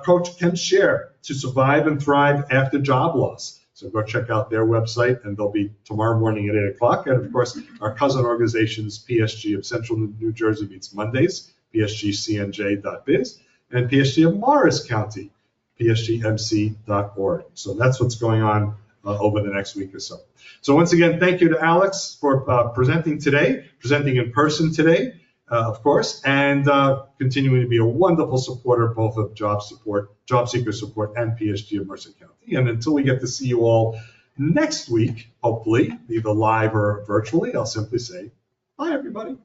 Coach Ken Share, to survive and thrive after job loss. So go check out their website, and they'll be tomorrow morning at 8 o'clock. And of course, our cousin organizations, PSG of Central New Jersey meets Mondays, psgcnj.biz, and PSG of Morris County, psgmc.org. So that's what's going on over the next week or so. So once again, thank you to Alex for presenting in person today, of course, and continuing to be a wonderful supporter both of job seeker support, and PSG of Mercer County. And until we get to see you all next week, hopefully, either live or virtually, I'll simply say, bye, everybody.